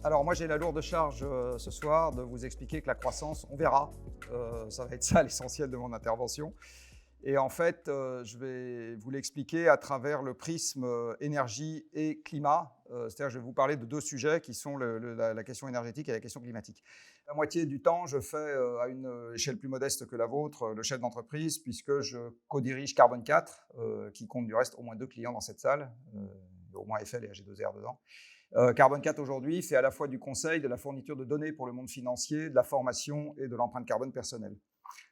Alors moi j'ai la lourde charge ce soir de vous expliquer que la croissance, on verra, ça va être ça l'essentiel de mon intervention. Et en fait, je vais vous l'expliquer à travers le prisme énergie et climat. C'est-à-dire, je vais vous parler de deux sujets qui sont la question énergétique et la question climatique. La moitié du temps, je fais à une échelle plus modeste que la vôtre le chef d'entreprise, puisque je co-dirige Carbone 4, qui compte du reste au moins 2 clients dans cette salle, au moins Eiffel et AG2R dedans. Carbone 4 aujourd'hui fait à la fois du conseil, de la fourniture de données pour le monde financier, de la formation et de l'empreinte carbone personnelle.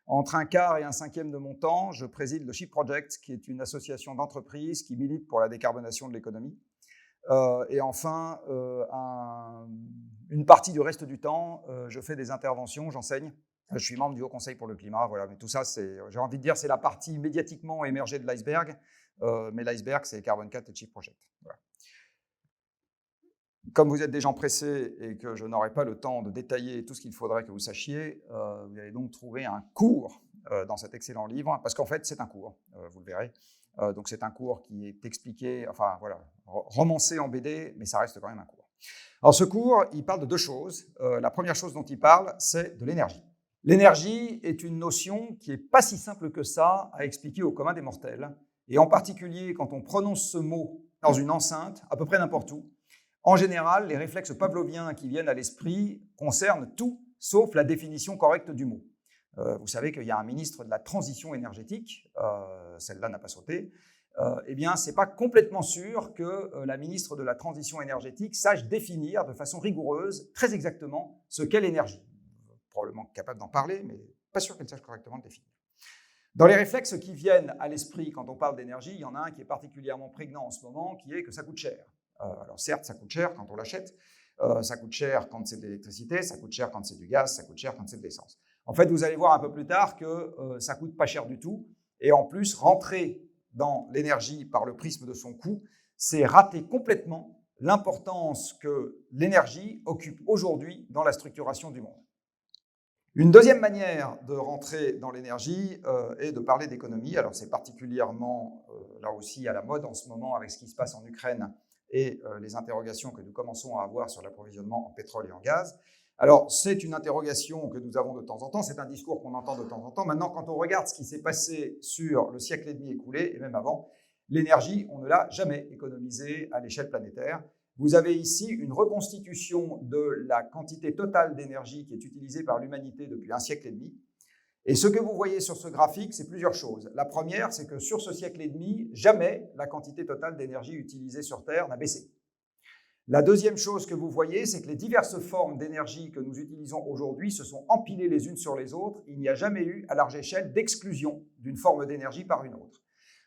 Entre un quart et un cinquième de mon temps, je préside le Ship Project, qui est une association d'entreprises qui milite pour la décarbonation de l'économie. Et enfin, une partie du reste du temps, je fais des interventions, j'enseigne. Je suis membre du Haut Conseil pour le climat, voilà. Mais tout ça, j'ai envie de dire, c'est la partie médiatiquement émergée de l'iceberg. Mais l'iceberg, c'est Carbone 4 et Ship Project. Voilà. Comme vous êtes des gens pressés et que je n'aurai pas le temps de détailler tout ce qu'il faudrait que vous sachiez, vous allez donc trouver un cours dans cet excellent livre, parce qu'en fait, c'est un cours, vous le verrez. Donc c'est un cours qui est expliqué, enfin voilà, romancé en BD, mais ça reste quand même un cours. Alors ce cours, il parle de deux choses. La première chose dont il parle, c'est de l'énergie. L'énergie est une notion qui n'est pas si simple que ça à expliquer au commun des mortels, et en particulier quand on prononce ce mot dans une enceinte, à peu près n'importe où. En général, les réflexes pavloviens qui viennent à l'esprit concernent tout sauf la définition correcte du mot. Vous savez qu'il y a un ministre de la transition énergétique, celle-là n'a pas sauté. Eh bien, ce n'est pas complètement sûr que la ministre de la transition énergétique sache définir de façon rigoureuse, très exactement, ce qu'est l'énergie. Probablement capable d'en parler, mais pas sûr qu'elle sache correctement le définir. Dans les réflexes qui viennent à l'esprit quand on parle d'énergie, il y en a un qui est particulièrement prégnant en ce moment, qui est que ça coûte cher. Alors certes, ça coûte cher quand on l'achète, ça coûte cher quand c'est de l'électricité, ça coûte cher quand c'est du gaz, ça coûte cher quand c'est de l'essence. En fait, vous allez voir un peu plus tard que ça ne coûte pas cher du tout, et en plus, rentrer dans l'énergie par le prisme de son coût, c'est rater complètement l'importance que l'énergie occupe aujourd'hui dans la structuration du monde. Une deuxième manière de rentrer dans l'énergie est de parler d'économie. Alors c'est particulièrement, là aussi, à la mode en ce moment avec ce qui se passe en Ukraine et les interrogations que nous commençons à avoir sur l'approvisionnement en pétrole et en gaz. Alors, c'est une interrogation que nous avons de temps en temps, c'est un discours qu'on entend de temps en temps. Maintenant, quand on regarde ce qui s'est passé sur le siècle et demi écoulé, et même avant, l'énergie, on ne l'a jamais économisée à l'échelle planétaire. Vous avez ici une reconstitution de la quantité totale d'énergie qui est utilisée par l'humanité depuis un siècle et demi. Et ce que vous voyez sur ce graphique, c'est plusieurs choses. La première, c'est que sur ce siècle et demi, jamais la quantité totale d'énergie utilisée sur Terre n'a baissé. La deuxième chose que vous voyez, c'est que les diverses formes d'énergie que nous utilisons aujourd'hui se sont empilées les unes sur les autres. Il n'y a jamais eu, à large échelle, d'exclusion d'une forme d'énergie par une autre.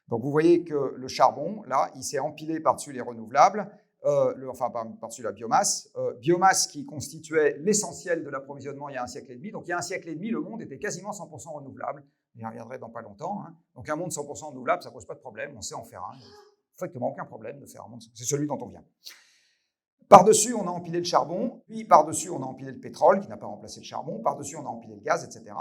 Donc vous voyez que le charbon, là, il s'est empilé par-dessus les renouvelables, par-dessus la biomasse, biomasse qui constituait l'essentiel de l'approvisionnement il y a un siècle et demi. Donc il y a un siècle et demi, le monde était quasiment 100% renouvelable. J'y reviendrai dans pas longtemps. Hein. Donc un monde 100% renouvelable, ça ne pose pas de problème, on sait en faire un. Il n'y a strictement aucun problème de faire un monde, c'est celui dont on vient. Par-dessus, on a empilé le charbon, puis par-dessus, on a empilé le pétrole, qui n'a pas remplacé le charbon, par-dessus, on a empilé le gaz, etc.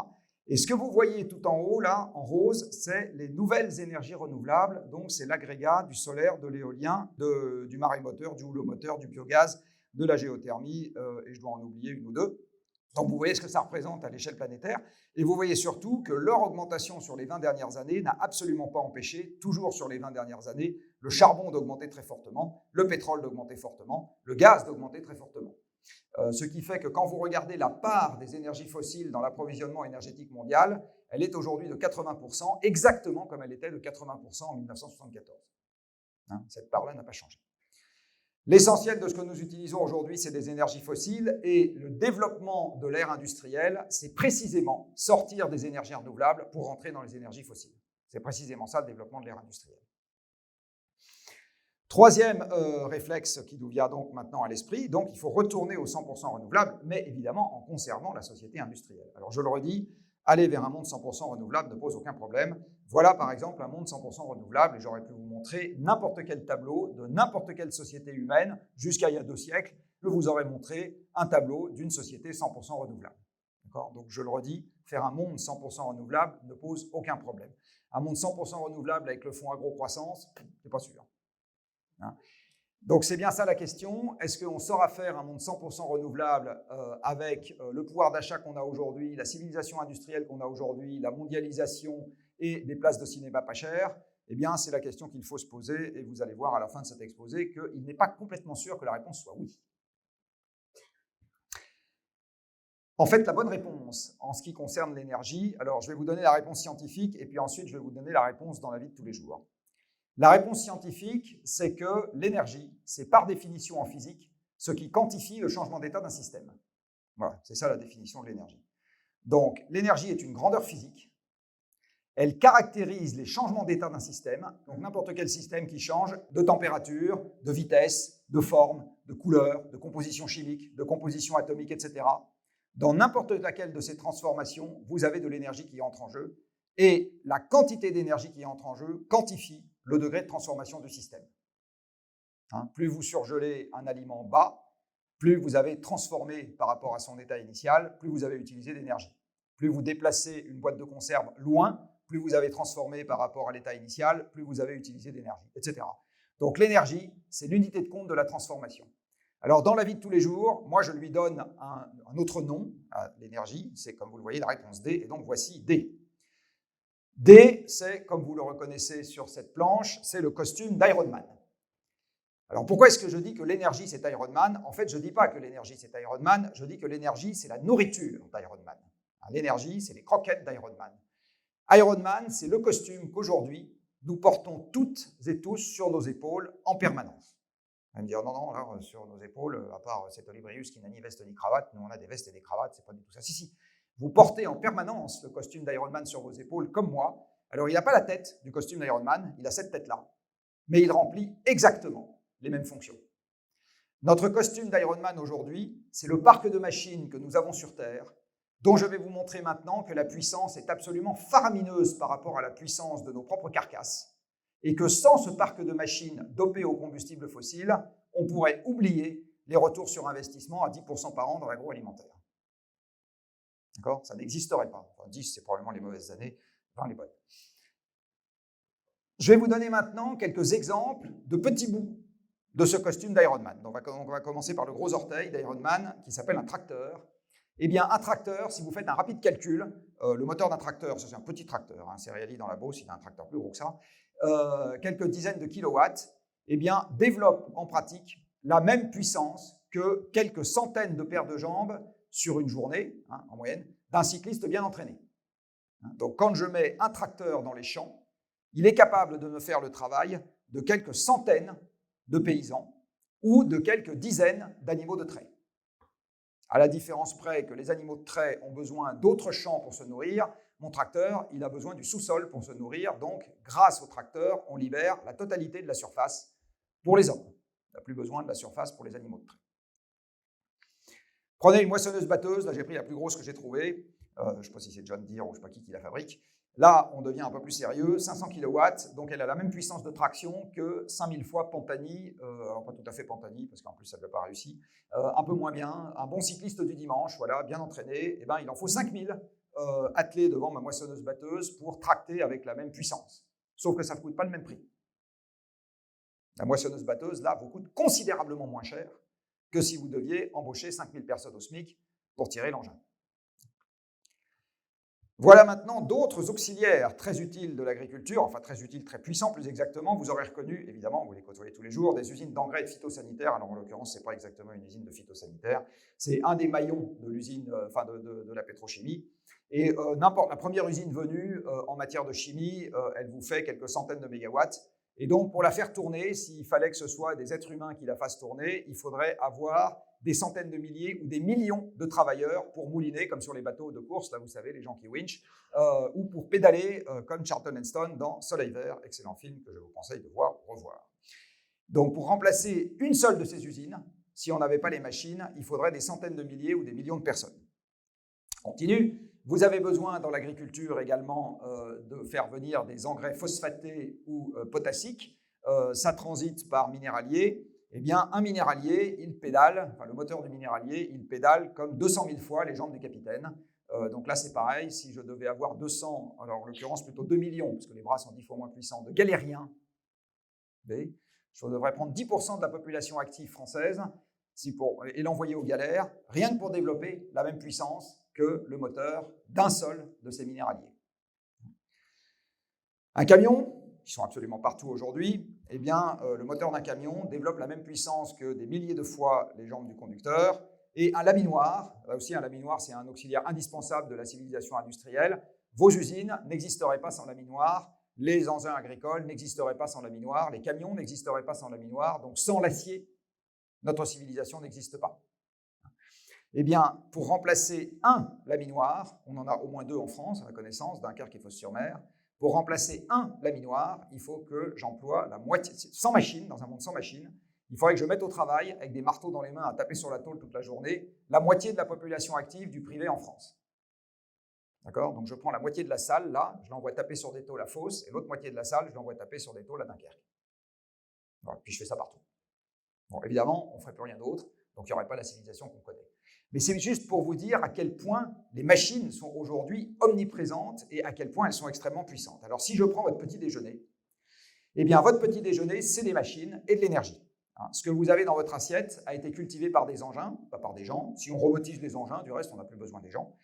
Et ce que vous voyez tout en haut, là, en rose, c'est les nouvelles énergies renouvelables. Donc, c'est l'agrégat du solaire, de l'éolien, du marémoteur, du houlomoteur, du biogaz, de la géothermie, et je dois en oublier une ou deux. Donc, vous voyez ce que ça représente à l'échelle planétaire. Et vous voyez surtout que leur augmentation sur les 20 dernières années n'a absolument pas empêché, toujours sur les 20 dernières années, le charbon d'augmenter très fortement, le pétrole d'augmenter fortement, le gaz d'augmenter très fortement. Ce qui fait que quand vous regardez la part des énergies fossiles dans l'approvisionnement énergétique mondial, elle est aujourd'hui de 80%, exactement comme elle était de 80% en 1974. Hein, cette part-là n'a pas changé. L'essentiel de ce que nous utilisons aujourd'hui, c'est des énergies fossiles, et le développement de l'ère industrielle, c'est précisément sortir des énergies renouvelables pour rentrer dans les énergies fossiles. C'est précisément ça le développement de l'ère industrielle. Troisième réflexe qui nous vient donc maintenant à l'esprit, donc il faut retourner aux 100% renouvelables, mais évidemment en conservant la société industrielle. Alors je le redis, aller vers un monde 100% renouvelable ne pose aucun problème. Voilà par exemple un monde 100% renouvelable, et j'aurais pu vous montrer n'importe quel tableau de n'importe quelle société humaine jusqu'à il y a 2 siècles, je vous aurais montré un tableau d'une société 100% renouvelable. D'accord ? Donc je le redis, faire un monde 100% renouvelable ne pose aucun problème. Un monde 100% renouvelable avec le fonds agro-croissance, c'est pas sûr. Hein. Donc c'est bien ça la question. Est-ce qu'on saura faire un monde 100% renouvelable avec le pouvoir d'achat qu'on a aujourd'hui, la civilisation industrielle qu'on a aujourd'hui, la mondialisation et des places de cinéma pas chères? Eh bien, c'est la question qu'il faut se poser et vous allez voir à la fin de cet exposé qu'il n'est pas complètement sûr que la réponse soit oui. En fait, la bonne réponse en ce qui concerne l'énergie, alors je vais vous donner la réponse scientifique et puis ensuite je vais vous donner la réponse dans la vie de tous les jours. La réponse scientifique, c'est que l'énergie, c'est par définition en physique ce qui quantifie le changement d'état d'un système. Voilà, c'est ça la définition de l'énergie. Donc, l'énergie est une grandeur physique. Elle caractérise les changements d'état d'un système, donc n'importe quel système qui change de température, de vitesse, de forme, de couleur, de composition chimique, de composition atomique, etc. Dans n'importe laquelle de ces transformations, vous avez de l'énergie qui entre en jeu et la quantité d'énergie qui entre en jeu quantifie le degré de transformation du système. Plus vous surgelez un aliment bas, plus vous avez transformé par rapport à son état initial, plus vous avez utilisé d'énergie. Plus vous déplacez une boîte de conserve loin, plus vous avez transformé par rapport à l'état initial, plus vous avez utilisé d'énergie, etc. Donc l'énergie, c'est l'unité de compte de la transformation. Alors dans la vie de tous les jours, moi je lui donne un autre nom à l'énergie, c'est comme vous le voyez la réponse D, et donc voici D. D, c'est, comme vous le reconnaissez sur cette planche, c'est le costume d'Iron Man. Alors pourquoi est-ce que je dis que l'énergie c'est Iron Man? En fait, je ne dis pas que l'énergie c'est Iron Man, je dis que l'énergie c'est la nourriture d'Iron Man. L'énergie, c'est les croquettes d'Iron Man. Iron Man, c'est le costume qu'aujourd'hui, nous portons toutes et tous sur nos épaules en permanence. Vous allez me dire, non, là, sur nos épaules, à part cet Olibrius qui n'a ni veste ni cravate, nous on a des vestes et des cravates, c'est pas du tout ça. Si, vous portez en permanence le costume d'Iron Man sur vos épaules, comme moi. Alors, il n'a pas la tête du costume d'Iron Man, il a cette tête-là, mais il remplit exactement les mêmes fonctions. Notre costume d'Iron Man aujourd'hui, c'est le parc de machines que nous avons sur Terre, dont je vais vous montrer maintenant que la puissance est absolument faramineuse par rapport à la puissance de nos propres carcasses, et que sans ce parc de machines dopées au combustible fossile, on pourrait oublier les retours sur investissement à 10% par an dans l'agroalimentaire. D'accord? Ça n'existerait pas. Enfin, 10, c'est probablement les mauvaises années, 20 les bonnes. Je vais vous donner maintenant quelques exemples de petits bouts de ce costume d'Iron Man. Donc, on va commencer par le gros orteil d'Iron Man, qui s'appelle un tracteur. Eh bien, un tracteur, si vous faites un rapide calcul, le moteur d'un tracteur, c'est un petit tracteur, céréalier dans la Beauce, il a un tracteur plus gros que ça, quelques dizaines de kilowatts, eh bien, développe en pratique la même puissance que quelques centaines de paires de jambes sur une journée, en moyenne, d'un cycliste bien entraîné. Donc, quand je mets un tracteur dans les champs, il est capable de me faire le travail de quelques centaines de paysans ou de quelques dizaines d'animaux de trait. À la différence près que les animaux de trait ont besoin d'autres champs pour se nourrir, mon tracteur, il a besoin du sous-sol pour se nourrir. Donc, grâce au tracteur, on libère la totalité de la surface pour les hommes. On n'a plus besoin de la surface pour les animaux de trait. Prenez une moissonneuse-batteuse. Là, j'ai pris la plus grosse que j'ai trouvée. Je ne sais pas si c'est John Deere ou je ne sais pas qui la fabrique. Là, on devient un peu plus sérieux, 500 kW, donc elle a la même puissance de traction que 5000 fois Pantani, alors pas tout à fait Pantani, parce qu'en plus ça ne l'a pas réussi, un peu moins bien, un bon cycliste du dimanche, voilà, bien entraîné, il en faut 5000 attelés devant ma moissonneuse-batteuse pour tracter avec la même puissance, sauf que ça ne coûte pas le même prix. La moissonneuse-batteuse, là, vous coûte considérablement moins cher que si vous deviez embaucher 5000 personnes au SMIC pour tirer l'engin. Voilà maintenant d'autres auxiliaires très utiles de l'agriculture, enfin très utiles, très puissants plus exactement. Vous aurez reconnu, évidemment, vous les côtoyez tous les jours, des usines d'engrais et de phytosanitaires. Alors en l'occurrence, ce n'est pas exactement une usine de phytosanitaires, c'est un des maillons de l'usine, de la pétrochimie. Et la première usine venue en matière de chimie, elle vous fait quelques centaines de mégawatts. Et donc pour la faire tourner, s'il fallait que ce soit des êtres humains qui la fassent tourner, il faudrait avoir des centaines de milliers ou des millions de travailleurs pour mouliner, comme sur les bateaux de course, là vous savez, les gens qui winchent, ou pour pédaler, comme Charlton Heston dans Soleil Vert, excellent film que je vous conseille de revoir. Donc pour remplacer une seule de ces usines, si on n'avait pas les machines, il faudrait des centaines de milliers ou des millions de personnes. Continue. Vous avez besoin dans l'agriculture également de faire venir des engrais phosphatés ou potassiques. Ça transite par minéralier. Eh bien, un minéralier, il pédale, le moteur du minéralier, il pédale comme 200 000 fois les jambes du capitaine. Donc là, c'est pareil, si je devais avoir 200, alors en l'occurrence plutôt 2 millions, parce que les bras sont 10 fois moins puissants, de galériens, je je devrais prendre 10% de la population active française et l'envoyer aux galères, rien que pour développer la même puissance que le moteur d'un seul de ces minéraliers. Un camion, qui sont absolument partout aujourd'hui, eh bien, le moteur d'un camion développe la même puissance que des milliers de fois les jambes du conducteur. Et un laminoir, là aussi un laminoir, c'est un auxiliaire indispensable de la civilisation industrielle. Vos usines n'existeraient pas sans laminoir, les engins agricoles n'existeraient pas sans laminoir, les camions n'existeraient pas sans laminoir, donc sans l'acier, notre civilisation n'existe pas. Eh bien, pour remplacer un laminoir, on en a au moins 2 en France, à ma connaissance, Dunkerque et Fos-sur-Mer. Pour remplacer un laminoir, il faut que j'emploie la moitié, sans machine, dans un monde sans machine, il faudrait que je mette au travail, avec des marteaux dans les mains, à taper sur la tôle toute la journée, la moitié de la population active du privé en France. D'accord? Donc je prends la moitié de la salle, là, je l'envoie taper sur des tôles à Fos, et l'autre moitié de la salle, je l'envoie taper sur des tôles à Dunkerque. Voilà, puis je fais ça partout. Bon, évidemment, on ne ferait plus rien d'autre, donc il n'y aurait pas la civilisation qu'on connaît. Mais c'est juste pour vous dire à quel point les machines sont aujourd'hui omniprésentes et à quel point elles sont extrêmement puissantes. Alors si je prends votre petit déjeuner, eh bien votre petit déjeuner, c'est des machines et de l'énergie. Ce que vous avez dans votre assiette a été cultivé par des engins, pas par des gens. Si on robotise les engins, du reste, on n'a plus besoin des gens.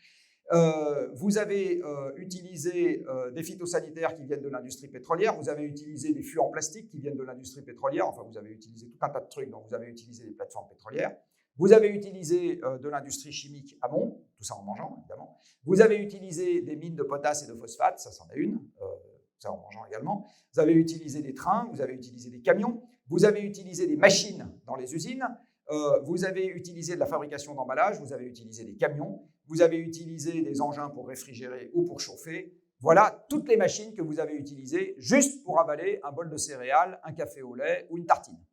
Vous avez utilisé des phytosanitaires qui viennent de l'industrie pétrolière, vous avez utilisé des fûts en plastique qui viennent de l'industrie pétrolière, enfin vous avez utilisé tout un tas de trucs, donc vous avez utilisé des plateformes pétrolières. Vous avez utilisé de l'industrie chimique amont, tout ça en mangeant évidemment. Vous avez utilisé des mines de potasse et de phosphate, ça c'en est une, ça en mangeant également. Vous avez utilisé des trains, vous avez utilisé des camions, vous avez utilisé des machines dans les usines, vous avez utilisé de la fabrication d'emballage, vous avez utilisé des camions, vous avez utilisé des engins pour réfrigérer ou pour chauffer. Voilà toutes les machines que vous avez utilisées juste pour avaler un bol de céréales, un café au lait ou une tartine.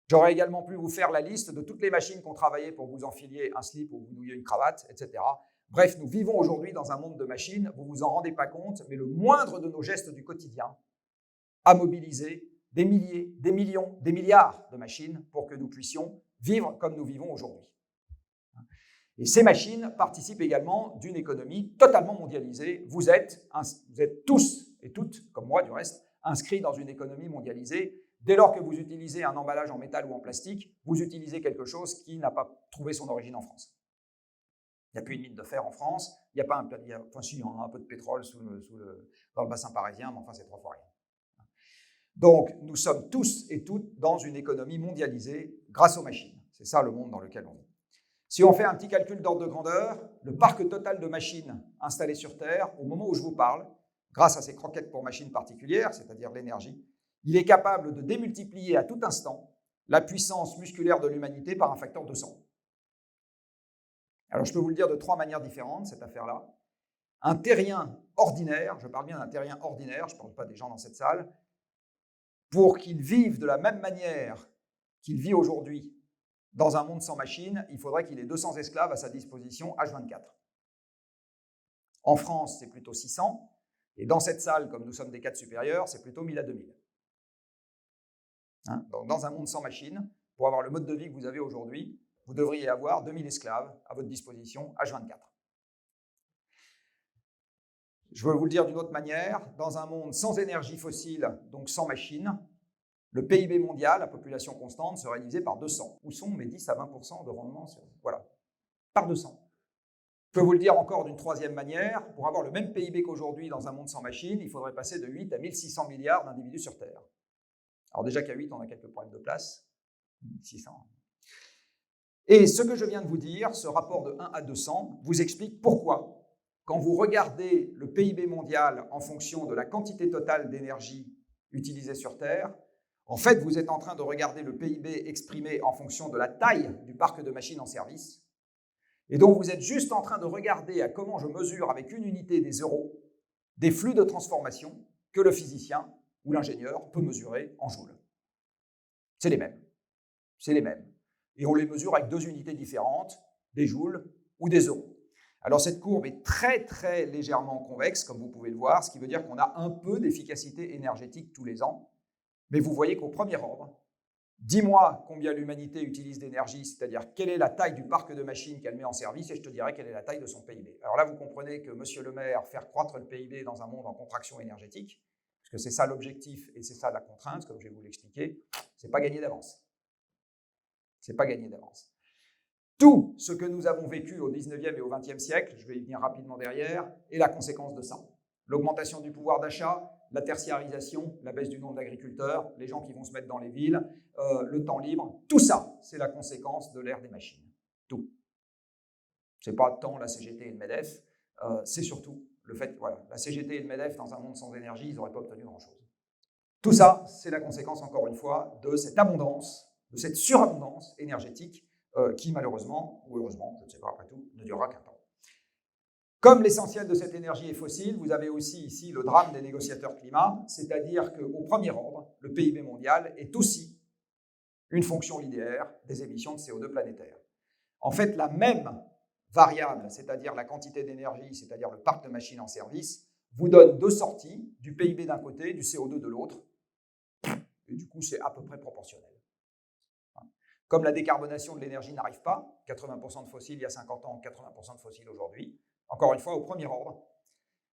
J'aurais également pu vous faire la liste de toutes les machines qui ont travaillé pour vous enfilier un slip ou vous nouiller une cravate, etc. Bref, nous vivons aujourd'hui dans un monde de machines, vous ne vous en rendez pas compte, mais le moindre de nos gestes du quotidien a mobilisé des milliers, des millions, des milliards de machines pour que nous puissions vivre comme nous vivons aujourd'hui. Et ces machines participent également d'une économie totalement mondialisée. Vous êtes tous et toutes, comme moi du reste, inscrits dans une économie mondialisée. Dès lors que vous utilisez un emballage en métal ou en plastique, vous utilisez quelque chose qui n'a pas trouvé son origine en France. Il n'y a plus une mine de fer en France, il n'y a pas un peu de pétrole dans le bassin parisien, mais enfin c'est 3 fois rien. Donc nous sommes tous et toutes dans une économie mondialisée grâce aux machines. C'est ça le monde dans lequel on vit. Si on fait un petit calcul d'ordre de grandeur, le parc total de machines installées sur Terre, au moment où je vous parle, grâce à ces croquettes pour machines particulières, c'est-à-dire l'énergie, il est capable de démultiplier à tout instant la puissance musculaire de l'humanité par un facteur 200. Alors je peux vous le dire de 3 manières différentes, cette affaire-là. Un terrien ordinaire, je parle bien d'un terrien ordinaire, je ne parle pas des gens dans cette salle, pour qu'il vive de la même manière qu'il vit aujourd'hui dans un monde sans machines, il faudrait qu'il ait 200 esclaves à sa disposition H24. En France, c'est plutôt 600, et dans cette salle, comme nous sommes des cadres supérieurs, c'est plutôt 1000 à 2000. Donc, dans un monde sans machines, pour avoir le mode de vie que vous avez aujourd'hui, vous devriez avoir 2000 esclaves à votre disposition H24. Je veux vous le dire d'une autre manière, dans un monde sans énergie fossile, donc sans machines, le PIB mondial, la population constante, serait divisé par 200. Où sont mes 10 à 20% de rendement Voilà, par 200. Je peux vous le dire encore d'une 3e manière, pour avoir le même PIB qu'aujourd'hui dans un monde sans machines, il faudrait passer de 8 à 1600 milliards d'individus sur Terre. Alors déjà qu'à 8, on a quelques problèmes de place, 600. Et ce que je viens de vous dire, ce rapport de 1 à 200, vous explique pourquoi, quand vous regardez le PIB mondial en fonction de la quantité totale d'énergie utilisée sur Terre, en fait, vous êtes en train de regarder le PIB exprimé en fonction de la taille du parc de machines en service. Et donc, vous êtes juste en train de regarder à comment je mesure avec une unité des euros des flux de transformation que le physicien ou l'ingénieur peut mesurer en joules. C'est les mêmes. C'est les mêmes. Et on les mesure avec 2 unités différentes, des joules ou des euros. Alors cette courbe est très très légèrement convexe, comme vous pouvez le voir, ce qui veut dire qu'on a un peu d'efficacité énergétique tous les ans. Mais vous voyez qu'au premier ordre, dis-moi combien l'humanité utilise d'énergie, c'est-à-dire quelle est la taille du parc de machines qu'elle met en service, et je te dirai quelle est la taille de son PIB. Alors là, vous comprenez que Monsieur le maire, faire croître le PIB dans un monde en contraction énergétique, parce que c'est ça l'objectif et c'est ça la contrainte, comme je vais vous l'expliquer, c'est pas gagné d'avance. C'est pas gagné d'avance. Tout ce que nous avons vécu au 19e et au 20e siècle, je vais y venir rapidement derrière, est la conséquence de ça. L'augmentation du pouvoir d'achat, la tertiarisation, la baisse du nombre d'agriculteurs, les gens qui vont se mettre dans les villes, le temps libre, tout ça, c'est la conséquence de l'ère des machines. Tout. Ce n'est pas tant la CGT et le MEDEF, c'est surtout le fait que la CGT et le MEDEF, dans un monde sans énergie, ils n'auraient pas obtenu grand-chose. Tout ça, c'est la conséquence, encore une fois, de cette abondance, de cette surabondance énergétique qui, malheureusement, ou heureusement, je ne sais pas après tout, ne durera qu'un temps. Comme l'essentiel de cette énergie est fossile, vous avez aussi ici le drame des négociateurs climat, c'est-à-dire qu'au premier ordre, le PIB mondial est aussi une fonction linéaire des émissions de CO2 planétaires. En fait, la même variable, c'est-à-dire la quantité d'énergie, c'est-à-dire le parc de machines en service, vous donne deux sorties, du PIB d'un côté, du CO2 de l'autre, et du coup, c'est à peu près proportionnel. Comme la décarbonation de l'énergie n'arrive pas, 80% de fossiles il y a 50 ans, 80% de fossiles aujourd'hui, encore une fois, au premier ordre.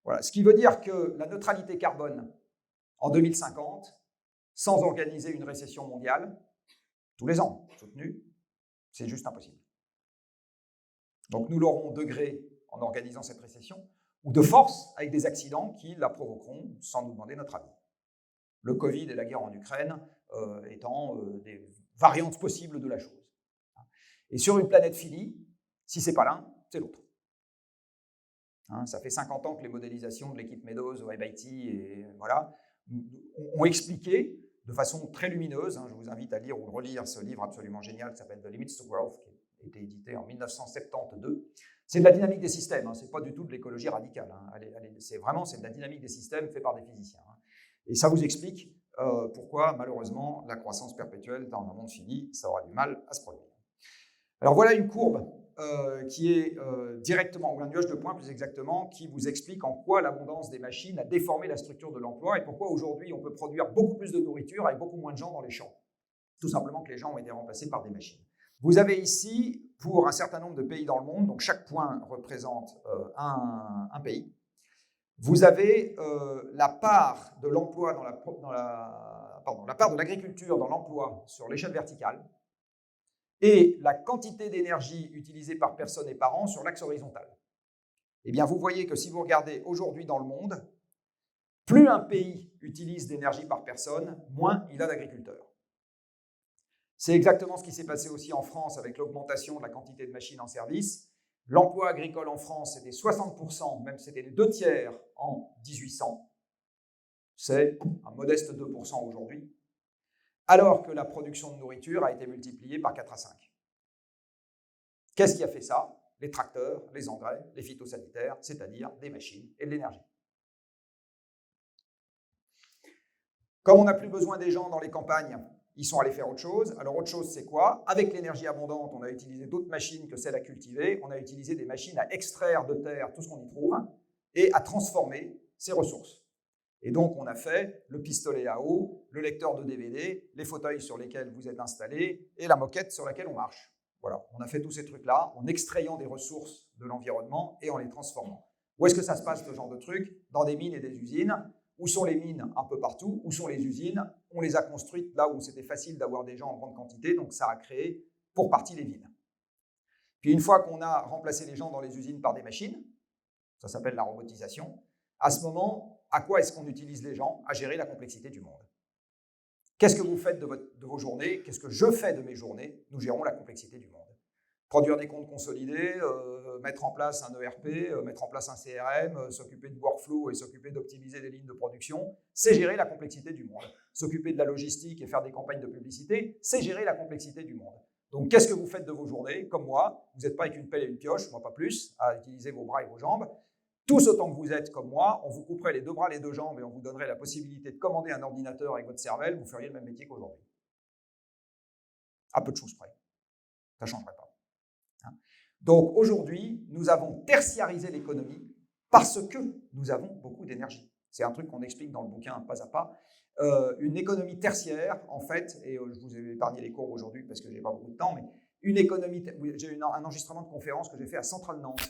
Voilà. Ce qui veut dire que la neutralité carbone en 2050, sans organiser une récession mondiale, tous les ans, soutenue, c'est juste impossible. Donc nous l'aurons de gré en organisant cette récession, ou de force avec des accidents qui la provoqueront sans nous demander notre avis. Le Covid et la guerre en Ukraine étant des variantes possibles de la chose. Et sur une planète finie, si c'est pas l'un, c'est l'autre. Ça fait 50 ans que les modélisations de l'équipe Meadows au MIT et voilà, ont expliqué de façon très lumineuse, je vous invite à lire ou relire ce livre absolument génial qui s'appelle The Limits to Growth, qui a été édité en 1972. C'est de la dynamique des systèmes, c'est pas du tout de l'écologie radicale. C'est de la dynamique des systèmes fait par des physiciens. Et ça vous explique pourquoi, malheureusement, la croissance perpétuelle dans un monde fini, ça aura du mal à se produire. Alors voilà une courbe qui est directement, ou un nuage de points plus exactement, qui vous explique en quoi l'abondance des machines a déformé la structure de l'emploi et pourquoi aujourd'hui on peut produire beaucoup plus de nourriture avec beaucoup moins de gens dans les champs. Tout simplement que les gens ont été remplacés par des machines. Vous avez ici, pour un certain nombre de pays dans le monde, donc chaque point représente un pays, vous avez la part de l'emploi la part de l'agriculture dans l'emploi sur l'échelle verticale et la quantité d'énergie utilisée par personne et par an sur l'axe horizontal. Eh bien, vous voyez que si vous regardez aujourd'hui dans le monde, plus un pays utilise d'énergie par personne, moins il a d'agriculteurs. C'est exactement ce qui s'est passé aussi en France avec l'augmentation de la quantité de machines en service. L'emploi agricole en France, c'était 60%, même c'était les 2/3 en 1800. C'est un modeste 2% aujourd'hui, alors que la production de nourriture a été multipliée par 4 à 5. Qu'est-ce qui a fait ça? Les tracteurs, les engrais, les phytosanitaires, c'est-à-dire des machines et de l'énergie. Comme on n'a plus besoin des gens dans les campagnes, ils sont allés faire autre chose. Alors autre chose, c'est quoi? Avec l'énergie abondante, on a utilisé d'autres machines que celles à cultiver. On a utilisé des machines à extraire de terre tout ce qu'on y trouve et à transformer ces ressources. Et donc, on a fait le pistolet à eau, le lecteur de DVD, les fauteuils sur lesquels vous êtes installés et la moquette sur laquelle on marche. Voilà, on a fait tous ces trucs-là en extrayant des ressources de l'environnement et en les transformant. Où est-ce que ça se passe, ce genre de truc? Dans des mines et des usines. Où sont les mines? Un peu partout. Où sont les usines? On les a construites là où c'était facile d'avoir des gens en grande quantité, donc ça a créé pour partie les villes. Puis une fois qu'on a remplacé les gens dans les usines par des machines, ça s'appelle la robotisation, à ce moment, à quoi est-ce qu'on utilise les gens? À gérer la complexité du monde. Qu'est-ce que vous faites de vos journées? Qu'est-ce que je fais de mes journées? Nous gérons la complexité du monde. Produire des comptes consolidés, mettre en place un ERP, mettre en place un CRM, s'occuper de workflow et s'occuper d'optimiser des lignes de production, c'est gérer la complexité du monde. S'occuper de la logistique et faire des campagnes de publicité, c'est gérer la complexité du monde. Donc, qu'est-ce que vous faites de vos journées? Comme moi, vous n'êtes pas avec une pelle et une pioche, moi pas plus, à utiliser vos bras et vos jambes. Tous autant que vous êtes comme moi, on vous couperait les 2 bras, les 2 jambes et on vous donnerait la possibilité de commander un ordinateur avec votre cervelle, vous feriez le même métier qu'aujourd'hui. À peu de choses près. Ça ne changerait pas. Donc aujourd'hui, nous avons tertiarisé l'économie parce que nous avons beaucoup d'énergie. C'est un truc qu'on explique dans le bouquin pas à pas. Une économie tertiaire, en fait, et je vous ai épargné les cours aujourd'hui parce que je n'ai pas beaucoup de temps, mais une économie, j'ai eu un enregistrement de conférence que j'ai fait à Centrale Nantes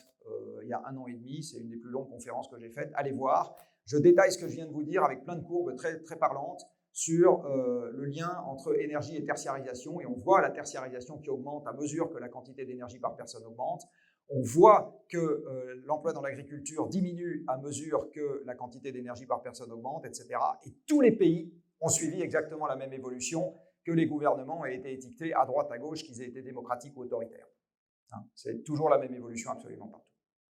il y a 1 an et demi, c'est une des plus longues conférences que j'ai faites. Allez voir, je détaille ce que je viens de vous dire avec plein de courbes très, très parlantes sur le lien entre énergie et tertiarisation. Et on voit la tertiarisation qui augmente à mesure que la quantité d'énergie par personne augmente. On voit que l'emploi dans l'agriculture diminue à mesure que la quantité d'énergie par personne augmente, etc. Et tous les pays ont suivi exactement la même évolution, que les gouvernements aient été étiquetés à droite, à gauche, qu'ils aient été démocratiques ou autoritaires. Hein, c'est toujours la même évolution absolument partout.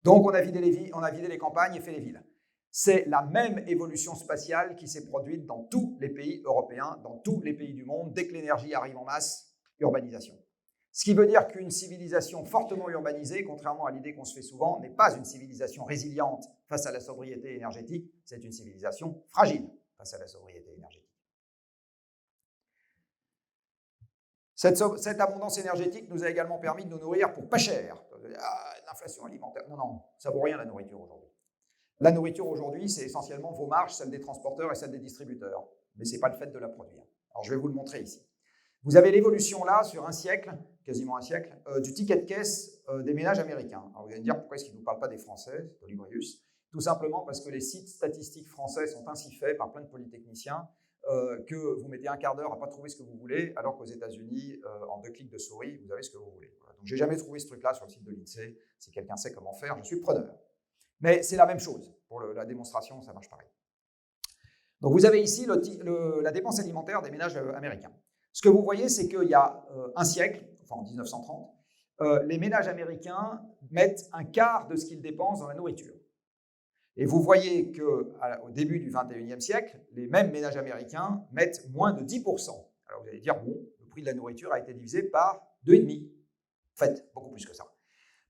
Donc on a vidé les campagnes et fait les villes. C'est la même évolution spatiale qui s'est produite dans tous les pays européens, dans tous les pays du monde. Dès que l'énergie arrive en masse, urbanisation. Ce qui veut dire qu'une civilisation fortement urbanisée, contrairement à l'idée qu'on se fait souvent, n'est pas une civilisation résiliente face à la sobriété énergétique, c'est une civilisation fragile face à la sobriété énergétique. Cette abondance énergétique nous a également permis de nous nourrir pour pas cher. L'inflation alimentaire, non, ça vaut rien la nourriture aujourd'hui. La nourriture aujourd'hui, c'est essentiellement vos marges, celles des transporteurs et celles des distributeurs. Mais ce n'est pas le fait de la produire. Alors je vais vous le montrer ici. Vous avez l'évolution là, sur un siècle, quasiment un siècle, du ticket de caisse des ménages américains. Alors vous allez me dire, pourquoi est-ce qu'ils ne nous parlent pas des Français, Polybrius? Tout simplement parce que les sites statistiques français sont ainsi faits par plein de polytechniciens que vous mettez un quart d'heure à ne pas trouver ce que vous voulez, alors qu'aux États-Unis, en 2 clics de souris, vous avez ce que vous voulez. Voilà. Donc, je n'ai jamais trouvé ce truc-là sur le site de l'INSEE. Si quelqu'un sait comment faire, je suis preneur. Mais c'est la même chose. Pour la démonstration, ça marche pareil. Donc, vous avez ici la dépense alimentaire des ménages américains. Ce que vous voyez, c'est qu'il y a un siècle, enfin en 1930, les ménages américains mettent un quart de ce qu'ils dépensent dans la nourriture. Et vous voyez qu'au début du XXIe siècle, les mêmes ménages américains mettent moins de 10%. Alors vous allez dire, bon, le prix de la nourriture a été divisé par 2,5. En fait, beaucoup plus que ça.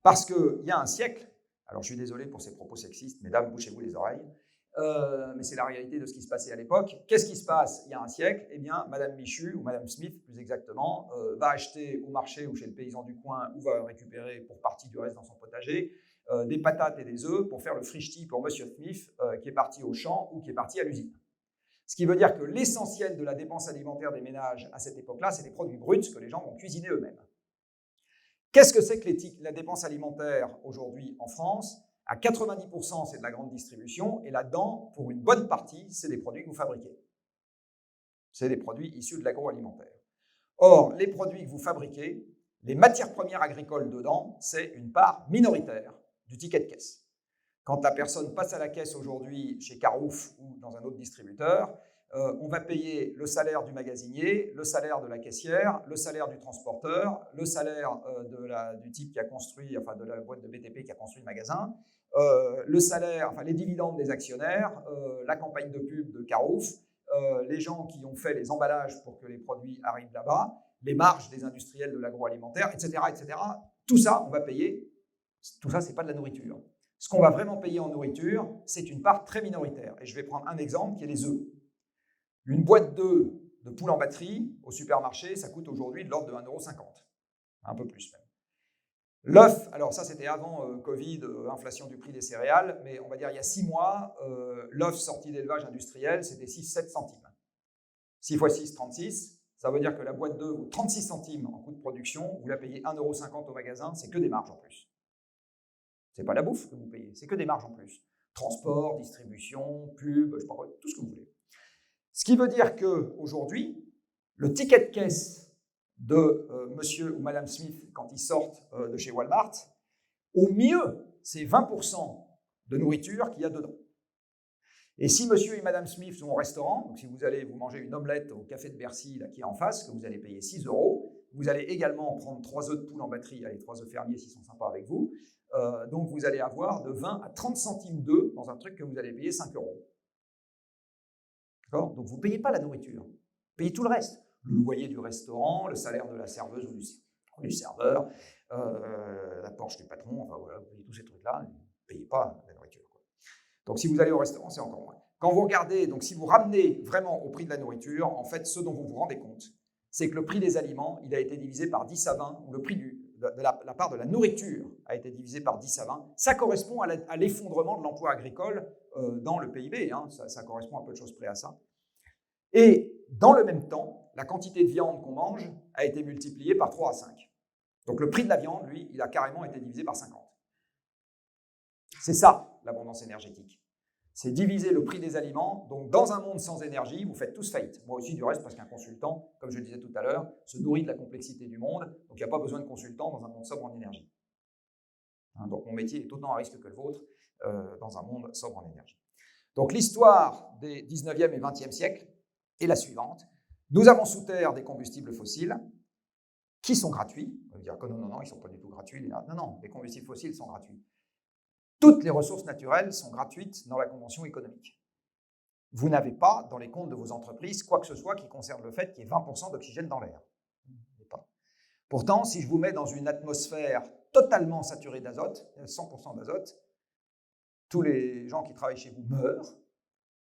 Parce qu'il y a un siècle, alors je suis désolé pour ces propos sexistes, mesdames, bouchez-vous les oreilles, mais c'est la réalité de ce qui se passait à l'époque. Qu'est-ce qui se passe il y a un siècle? Eh bien, Madame Michu, ou Madame Smith plus exactement, va acheter au marché ou chez le paysan du coin, ou va récupérer pour partie du reste dans son potager, des patates et des œufs pour faire le frichti pour Monsieur Smith qui est parti au champ ou qui est parti à l'usine. Ce qui veut dire que l'essentiel de la dépense alimentaire des ménages à cette époque-là, c'est des produits bruts que les gens vont cuisiner eux-mêmes. Qu'est-ce que c'est que la dépense alimentaire aujourd'hui en France? À 90%, c'est de la grande distribution et là-dedans, pour une bonne partie, c'est des produits que vous fabriquez. C'est des produits issus de l'agroalimentaire. Or, les produits que vous fabriquez, les matières premières agricoles dedans, c'est une part minoritaire du ticket de caisse. Quand la personne passe à la caisse aujourd'hui chez Carouf ou dans un autre distributeur, on va payer le salaire du magasinier, le salaire de la caissière, le salaire du transporteur, le salaire du type qui a construit, enfin de la boîte de BTP qui a construit le magasin, le salaire, enfin les dividendes des actionnaires, la campagne de pub de Carouf, les gens qui ont fait les emballages pour que les produits arrivent là-bas, les marges des industriels de l'agroalimentaire, etc., etc. Tout ça, on va payer. Tout ça, ce n'est pas de la nourriture. Ce qu'on va vraiment payer en nourriture, c'est une part très minoritaire. Et je vais prendre un exemple qui est les œufs. Une boîte d'œufs de poule en batterie au supermarché, ça coûte aujourd'hui de l'ordre de 1,50 €. Un peu plus même. L'œuf, alors ça c'était avant Covid, inflation du prix des céréales, mais on va dire il y a 6 mois, l'œuf sorti d'élevage industriel, c'était 6-7 centimes. 6 x 6, 36. Ça veut dire que la boîte d'œufs vaut 36 centimes en coût de production, vous la payez 1,50 € au magasin, c'est que des marges en plus. C'est pas la bouffe que vous payez, c'est que des marges en plus. Transport, distribution, pub, je sais pas quoi, tout ce que vous voulez. Ce qui veut dire qu'aujourd'hui, le ticket de caisse de monsieur ou madame Smith quand ils sortent de chez Walmart, au mieux, c'est 20% de nourriture qu'il y a dedans. Et si monsieur et madame Smith sont au restaurant, donc si vous allez vous manger une omelette au café de Bercy là, qui est en face, que vous allez payer 6 €, vous allez également prendre 3 œufs de poule en batterie, les 3 œufs fermiers s'ils sont sympas avec vous, donc vous allez avoir de 20 à 30 centimes d'œufs dans un truc que vous allez payer 5 €. D'accord ? Donc vous ne payez pas la nourriture, vous payez tout le reste. Le loyer du restaurant, le salaire de la serveuse ou du serveur, la Porsche du patron, enfin voilà, vous payez tous ces trucs-là, vous ne payez pas la nourriture. Quoi. Donc si vous allez au restaurant, c'est encore moins. Quand vous regardez, donc si vous ramenez vraiment au prix de la nourriture, en fait, ce dont vous vous rendez compte, c'est que le prix des aliments, il a été divisé par 10 à 20, ou le prix de la part de la nourriture a été divisé par 10 à 20. Ça correspond à l'effondrement de l'emploi agricole dans le PIB, hein, ça correspond à peu de choses près à ça. Et dans le même temps, la quantité de viande qu'on mange a été multipliée par 3 à 5. Donc le prix de la viande, lui, il a carrément été divisé par 50. C'est ça, l'abondance énergétique. c'est diviser le prix des aliments. Donc, dans un monde sans énergie, vous faites tous faillite. Moi aussi, du reste, parce qu'un consultant, comme je le disais tout à l'heure, se nourrit de la complexité du monde. Donc, il n'y a pas besoin de consultant dans un monde sobre en énergie. Donc, mon métier est autant à risque que le vôtre dans un monde sobre en énergie. Donc, l'histoire des 19e et 20e siècles est la suivante. Nous avons sous terre des combustibles fossiles qui sont gratuits. On va dire que non, ils ne sont pas du tout gratuits. Non, les combustibles fossiles sont gratuits. Toutes les ressources naturelles sont gratuites dans la convention économique. Vous n'avez pas, dans les comptes de vos entreprises, quoi que ce soit qui concerne le fait qu'il y ait 20% d'oxygène dans l'air. Pourtant, si je vous mets dans une atmosphère totalement saturée d'azote, 100% d'azote, tous les gens qui travaillent chez vous meurent,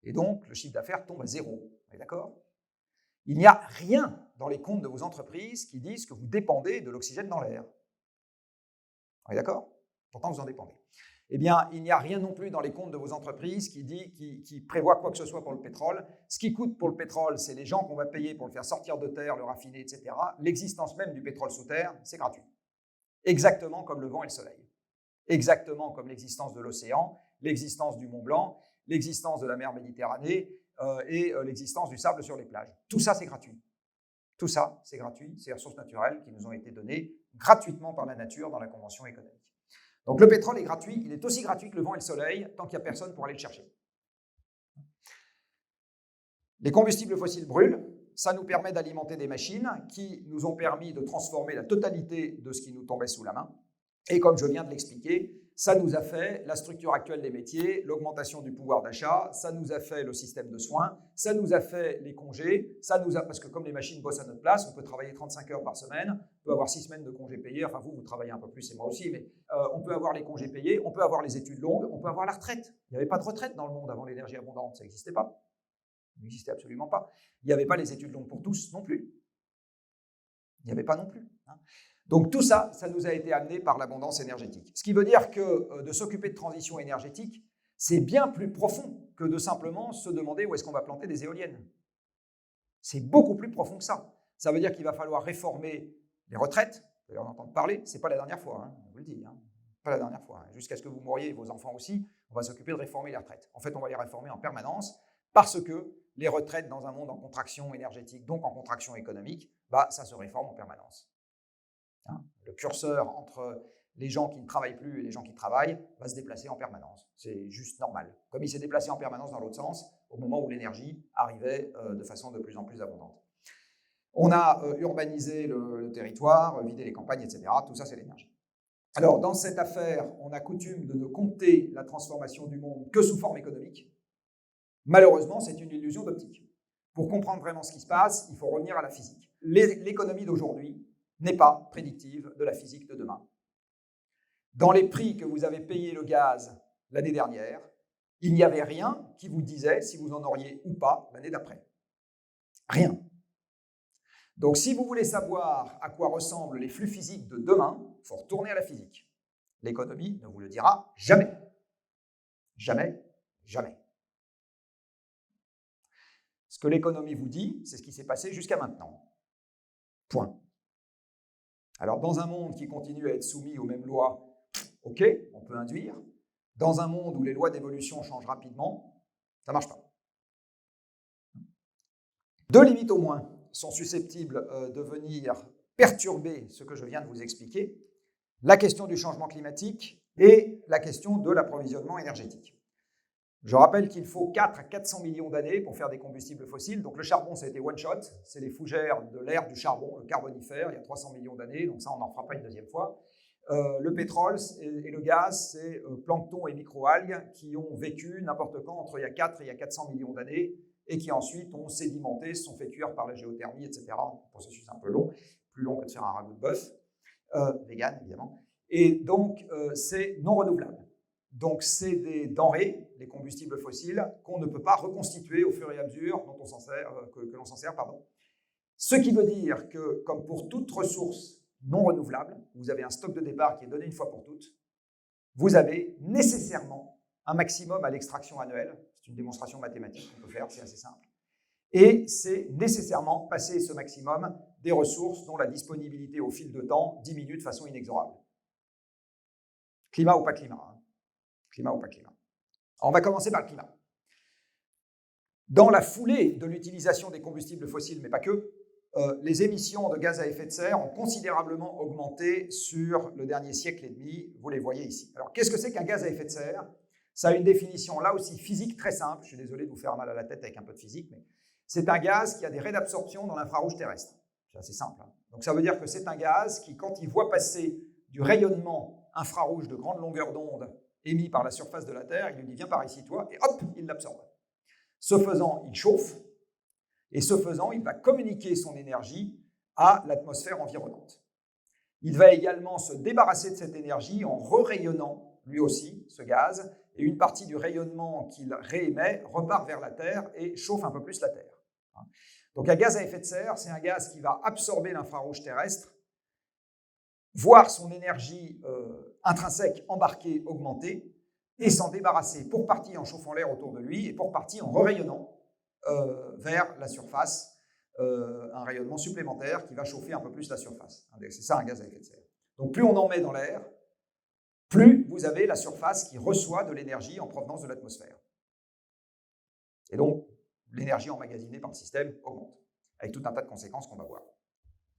et donc le chiffre d'affaires tombe à zéro. Vous êtes d'accord ? Il n'y a rien dans les comptes de vos entreprises qui disent que vous dépendez de l'oxygène dans l'air. Vous êtes d'accord ? Pourtant, vous en dépendez. Eh bien, il n'y a rien non plus dans les comptes de vos entreprises qui prévoit quoi que ce soit pour le pétrole. Ce qui coûte pour le pétrole, c'est les gens qu'on va payer pour le faire sortir de terre, le raffiner, etc. L'existence même du pétrole sous terre, c'est gratuit. Exactement comme le vent et le soleil. Exactement comme l'existence de l'océan, l'existence du Mont Blanc, l'existence de la mer Méditerranée et l'existence du sable sur les plages. Tout ça, c'est gratuit. Tout ça, c'est gratuit. C'est les ressources naturelles qui nous ont été données gratuitement par la nature dans la Convention économique. Donc le pétrole est gratuit, il est aussi gratuit que le vent et le soleil, tant qu'il n'y a personne pour aller le chercher. Les combustibles fossiles brûlent, ça nous permet d'alimenter des machines qui nous ont permis de transformer la totalité de ce qui nous tombait sous la main. Et comme je viens de l'expliquer, ça nous a fait la structure actuelle des métiers, l'augmentation du pouvoir d'achat, ça nous a fait le système de soins, ça nous a fait les congés, parce que comme les machines bossent à notre place, on peut travailler 35 heures par semaine, on peut avoir 6 semaines de congés payés, enfin vous travaillez un peu plus et moi aussi, mais on peut avoir les congés payés, on peut avoir les études longues, on peut avoir la retraite. Il n'y avait pas de retraite dans le monde avant l'énergie abondante, ça n'existait pas. Ça n'existait absolument pas. Il n'y avait pas les études longues pour tous non plus. Il n'y avait pas non plus. Donc tout ça, ça nous a été amené par l'abondance énergétique. Ce qui veut dire que de s'occuper de transition énergétique, c'est bien plus profond que de simplement se demander où est-ce qu'on va planter des éoliennes. C'est beaucoup plus profond que ça. Ça veut dire qu'il va falloir réformer les retraites. Vous allez en entendre parler, ce n'est pas la dernière fois, je vous le dis. Pas la dernière fois. Jusqu'à ce que vous mouriez et vos enfants aussi, on va s'occuper de réformer les retraites. En fait, on va les réformer en permanence parce que les retraites dans un monde en contraction énergétique, donc en contraction économique, ça se réforme en permanence. Le curseur entre les gens qui ne travaillent plus et les gens qui travaillent va se déplacer en permanence. C'est juste normal. Comme il s'est déplacé en permanence dans l'autre sens, au moment où l'énergie arrivait de façon de plus en plus abondante. On a urbanisé le territoire, vidé les campagnes, etc. Tout ça, c'est l'énergie. Alors, dans cette affaire, on a coutume de ne compter la transformation du monde que sous forme économique. Malheureusement, c'est une illusion d'optique. Pour comprendre vraiment ce qui se passe, il faut revenir à la physique. L'économie d'aujourd'hui n'est pas prédictive de la physique de demain. Dans les prix que vous avez payé le gaz l'année dernière, il n'y avait rien qui vous disait si vous en auriez ou pas l'année d'après. Rien. Donc si vous voulez savoir à quoi ressemblent les flux physiques de demain, il faut retourner à la physique. L'économie ne vous le dira jamais. Jamais, jamais. Ce que l'économie vous dit, c'est ce qui s'est passé jusqu'à maintenant. Point. Alors, dans un monde qui continue à être soumis aux mêmes lois, ok, on peut induire. Dans un monde où les lois d'évolution changent rapidement, ça ne marche pas. Deux limites au moins sont susceptibles de venir perturber ce que je viens de vous expliquer, la question du changement climatique et la question de l'approvisionnement énergétique. Je rappelle qu'il faut 4 à 400 millions d'années pour faire des combustibles fossiles. Donc le charbon, ça a été one shot. C'est les fougères de l'ère du charbon, le carbonifère, il y a 300 millions d'années. Donc ça, on n'en fera pas une deuxième fois. Le pétrole et le gaz, c'est plancton et microalgues qui ont vécu n'importe quand entre il y a 4 et il y a 400 millions d'années et qui ensuite ont sédimenté, se sont fait cuire par la géothermie, etc. Le processus est un peu long, plus long que de faire un ragoût de bœuf, vegan évidemment. Et donc, c'est non renouvelable. Donc, c'est des denrées, les combustibles fossiles, qu'on ne peut pas reconstituer au fur et à mesure dont on s'en sert, que l'on s'en sert. Ce qui veut dire que, comme pour toute ressource non renouvelable, vous avez un stock de départ qui est donné une fois pour toutes, vous avez nécessairement un maximum à l'extraction annuelle. C'est une démonstration mathématique qu'on peut faire, c'est assez simple. Et c'est nécessairement passer ce maximum des ressources dont la disponibilité au fil de temps diminue de façon inexorable. Climat ou pas climat. Climat ou pas climat. Alors, on va commencer par le climat. Dans la foulée de l'utilisation des combustibles fossiles, mais pas que, les émissions de gaz à effet de serre ont considérablement augmenté sur le dernier siècle et demi. Vous les voyez ici. Alors, qu'est-ce que c'est qu'un gaz à effet de serre? Ça a une définition, là aussi, physique très simple. Je suis désolé de vous faire mal à la tête avec un peu de physique, mais c'est un gaz qui a des raies d'absorption dans l'infrarouge terrestre. C'est assez simple. Hein. Donc, ça veut dire que c'est un gaz qui, quand il voit passer du rayonnement infrarouge de grande longueur d'onde émis par la surface de la Terre, il lui dit « viens par ici, toi », et hop, il l'absorbe. Ce faisant, il chauffe, et ce faisant, il va communiquer son énergie à l'atmosphère environnante. Il va également se débarrasser de cette énergie en re-rayonnant, lui aussi, ce gaz, et une partie du rayonnement qu'il réémet repart vers la Terre et chauffe un peu plus la Terre. Donc un gaz à effet de serre, c'est un gaz qui va absorber l'infrarouge terrestre, voir son énergie intrinsèque embarquée augmenter, et s'en débarrasser pour partie en chauffant l'air autour de lui et pour partie en re-rayonnant vers la surface, un rayonnement supplémentaire qui va chauffer un peu plus la surface. C'est ça un gaz à effet de serre. Donc plus on en met dans l'air, plus vous avez la surface qui reçoit de l'énergie en provenance de l'atmosphère. Et donc, l'énergie emmagasinée par le système augmente, avec tout un tas de conséquences qu'on va voir.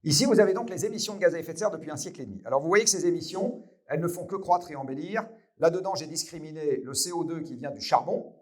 Ici, vous avez donc les émissions de gaz à effet de serre depuis un siècle et demi. Alors vous voyez que ces émissions, elles ne font que croître et embellir. Là-dedans, j'ai discriminé le CO2 qui vient du charbon,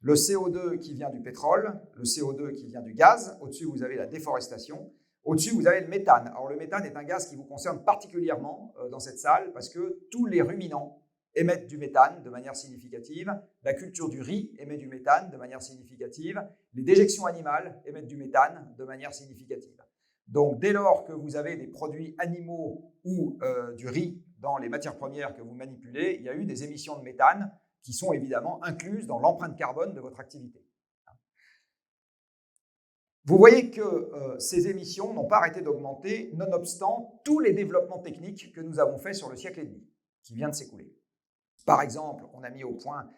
le CO2 qui vient du pétrole, le CO2 qui vient du gaz. Au-dessus, vous avez la déforestation. Au-dessus, vous avez le méthane. Alors le méthane est un gaz qui vous concerne particulièrement dans cette salle parce que tous les ruminants émettent du méthane de manière significative. La culture du riz émet du méthane de manière significative. Les déjections animales émettent du méthane de manière significative. Donc, dès lors que vous avez des produits animaux ou du riz dans les matières premières que vous manipulez, il y a eu des émissions de méthane qui sont évidemment incluses dans l'empreinte carbone de votre activité. Vous voyez que ces émissions n'ont pas arrêté d'augmenter, nonobstant tous les développements techniques que nous avons faits sur le siècle et demi, qui vient de s'écouler. Par exemple, on a mis au point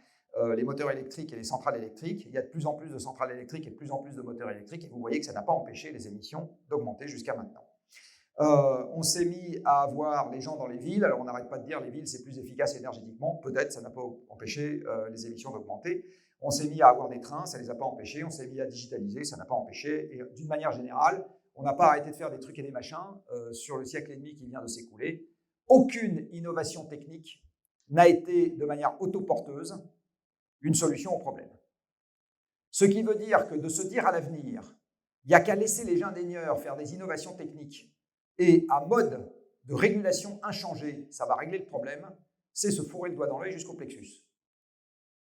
les moteurs électriques et les centrales électriques. Il y a de plus en plus de centrales électriques et de plus en plus de moteurs électriques, et vous voyez que ça n'a pas empêché les émissions d'augmenter jusqu'à maintenant. On s'est mis à avoir les gens dans les villes. Alors on n'arrête pas de dire les villes c'est plus efficace énergétiquement, peut-être ça n'a pas empêché les émissions d'augmenter. On s'est mis à avoir des trains, ça ne les a pas empêchés. On s'est mis à digitaliser, ça n'a pas empêché. Et d'une manière générale, on n'a pas arrêté de faire des trucs et des machins sur le siècle et demi qui vient de s'écouler. Aucune innovation technique n'a été de manière autoporteuse une solution au problème. Ce qui veut dire que de se dire à l'avenir, il n'y a qu'à laisser les ingénieurs faire des innovations techniques et à mode de régulation inchangé, ça va régler le problème, c'est se fourrer le doigt dans l'œil jusqu'au plexus.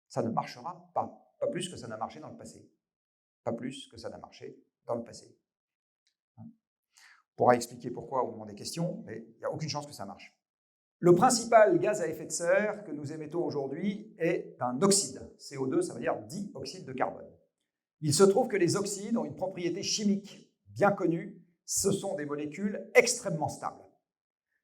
Ça ne marchera pas, pas plus que ça n'a marché dans le passé. Pas plus que ça n'a marché dans le passé. On pourra expliquer pourquoi au moment des questions, mais il n'y a aucune chance que ça marche. Le principal gaz à effet de serre que nous émettons aujourd'hui est un oxyde. CO2, ça veut dire dioxyde de carbone. Il se trouve que les oxydes ont une propriété chimique bien connue. Ce sont des molécules extrêmement stables.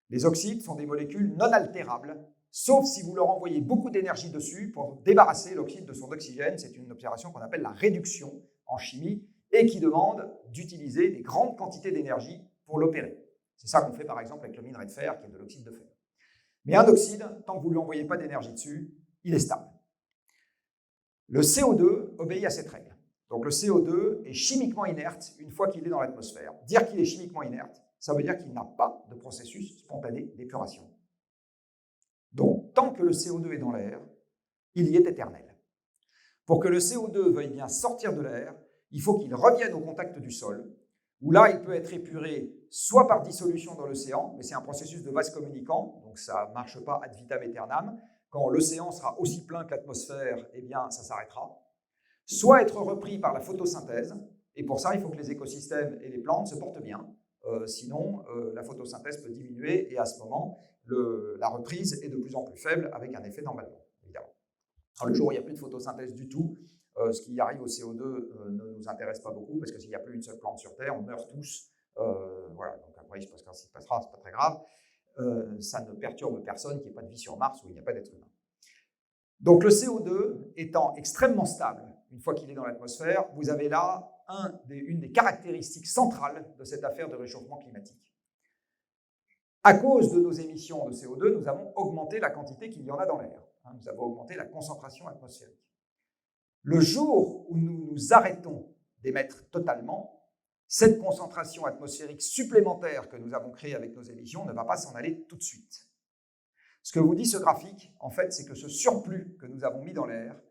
Les oxydes sont des molécules non altérables, sauf si vous leur envoyez beaucoup d'énergie dessus pour débarrasser l'oxyde de son oxygène. C'est une opération qu'on appelle la réduction en chimie et qui demande d'utiliser des grandes quantités d'énergie pour l'opérer. C'est ça qu'on fait par exemple avec le minerai de fer, qui est de l'oxyde de fer. Mais un oxyde, tant que vous ne lui envoyez pas d'énergie dessus, il est stable. Le CO2 obéit à cette règle. Donc le CO2 est chimiquement inerte une fois qu'il est dans l'atmosphère. Dire qu'il est chimiquement inerte, ça veut dire qu'il n'a pas de processus spontané d'épuration. Donc tant que le CO2 est dans l'air, il y est éternel. Pour que le CO2 veuille bien sortir de l'air, il faut qu'il revienne au contact du sol, où là, il peut être épuré soit par dissolution dans l'océan, mais c'est un processus de vase communicant, donc ça ne marche pas ad vitam aeternam. Quand l'océan sera aussi plein que l'atmosphère, eh bien, ça s'arrêtera. Soit être repris par la photosynthèse, et pour ça, il faut que les écosystèmes et les plantes se portent bien. Sinon, la photosynthèse peut diminuer, et à ce moment, la reprise est de plus en plus faible, avec un effet d'emballement, évidemment. Alors, le jour où il n'y a plus de photosynthèse du tout, ce qui arrive au CO2 ne nous intéresse pas beaucoup, parce que s'il n'y a plus une seule plante sur Terre, on meurt tous. Voilà, donc après, il se passe quand il se passera, c'est pas très grave. Ça ne perturbe personne qu'il n'y ait pas de vie sur Mars où il n'y a pas d'être humain. Donc le CO2 étant extrêmement stable, une fois qu'il est dans l'atmosphère, vous avez là une des caractéristiques centrales de cette affaire de réchauffement climatique. À cause de nos émissions de CO2, nous avons augmenté la quantité qu'il y en a dans l'air. Nous avons augmenté la concentration atmosphérique. Le jour où nous nous arrêtons d'émettre totalement, cette concentration atmosphérique supplémentaire que nous avons créée avec nos émissions ne va pas s'en aller tout de suite. Ce que vous dit ce graphique, en fait, c'est que ce surplus que nous avons mis dans l'air,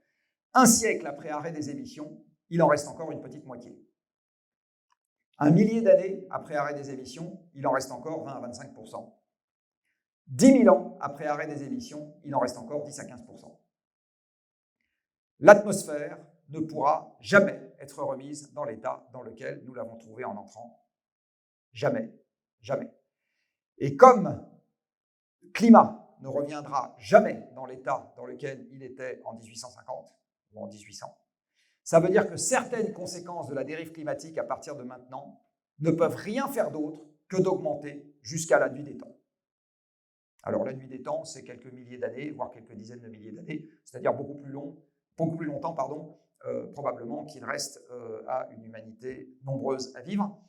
un siècle après arrêt des émissions, il en reste encore une petite moitié. Un millier d'années après arrêt des émissions, il en reste encore 20 à 25%. 10 000 ans après arrêt des émissions, il en reste encore 10 à 15%. L'atmosphère ne pourra jamais être remise dans l'état dans lequel nous l'avons trouvée en entrant. Jamais, jamais. Et comme le climat ne reviendra jamais dans l'état dans lequel il était en 1850 ou en 1800, ça veut dire que certaines conséquences de la dérive climatique à partir de maintenant ne peuvent rien faire d'autre que d'augmenter jusqu'à la nuit des temps. Alors la nuit des temps, c'est quelques milliers d'années, voire quelques dizaines de milliers d'années, c'est-à-dire beaucoup plus longtemps, probablement qu'il reste à une humanité nombreuse à vivre.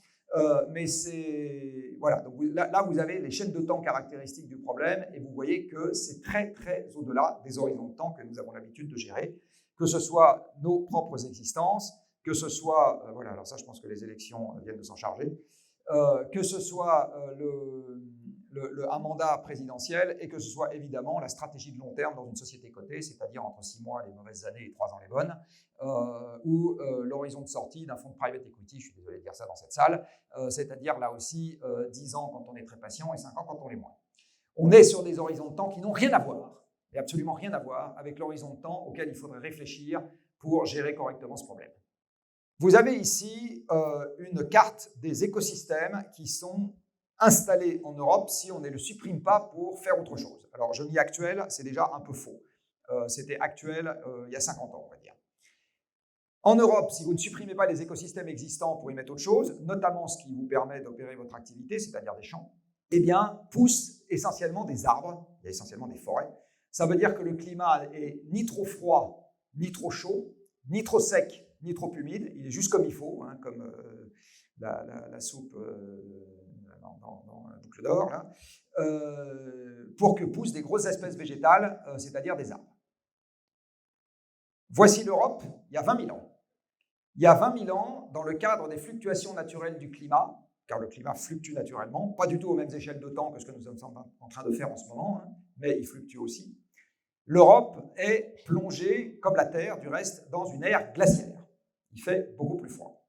Mais c'est... Voilà, donc là vous avez les chaînes de temps caractéristiques du problème et vous voyez que c'est très très au-delà des horizons de temps que nous avons l'habitude de gérer, que ce soit nos propres existences, que ce soit... voilà, alors ça je pense que les élections viennent de s'en charger, que ce soit un mandat présidentiel et que ce soit évidemment la stratégie de long terme dans une société cotée, c'est-à-dire entre 6 mois les mauvaises années et 3 ans les bonnes, ou l'horizon de sortie d'un fonds de private equity, je suis désolé de dire ça dans cette salle, c'est-à-dire là aussi 10 ans quand on est très patient et 5 ans quand on l'est moins. On est sur des horizons de temps qui n'ont rien à voir, et absolument rien à voir avec l'horizon de temps auquel il faudrait réfléchir pour gérer correctement ce problème. Vous avez ici une carte des écosystèmes qui sont installés en Europe si on ne le supprime pas pour faire autre chose. Alors, je dis actuel, c'est déjà un peu faux. C'était actuel il y a 50 ans, on va dire. En Europe, si vous ne supprimez pas les écosystèmes existants pour y mettre autre chose, notamment ce qui vous permet d'opérer votre activité, c'est-à-dire des champs, eh bien, poussent essentiellement des arbres, il y a essentiellement des forêts. Ça veut dire que le climat est ni trop froid, ni trop chaud, ni trop sec, ni trop humide. Il est juste comme il faut, hein, comme la soupe dans la boucle d'or, là, pour que poussent des grosses espèces végétales, c'est-à-dire des arbres. Voici l'Europe il y a 20 000 ans. Il y a 20 000 ans, dans le cadre des fluctuations naturelles du climat, car le climat fluctue naturellement, pas du tout aux mêmes échelles de temps que ce que nous sommes en train de faire en ce moment, hein, mais il fluctue aussi, l'Europe est plongée, comme la Terre du reste, dans une ère glaciaire. Il fait beaucoup plus froid.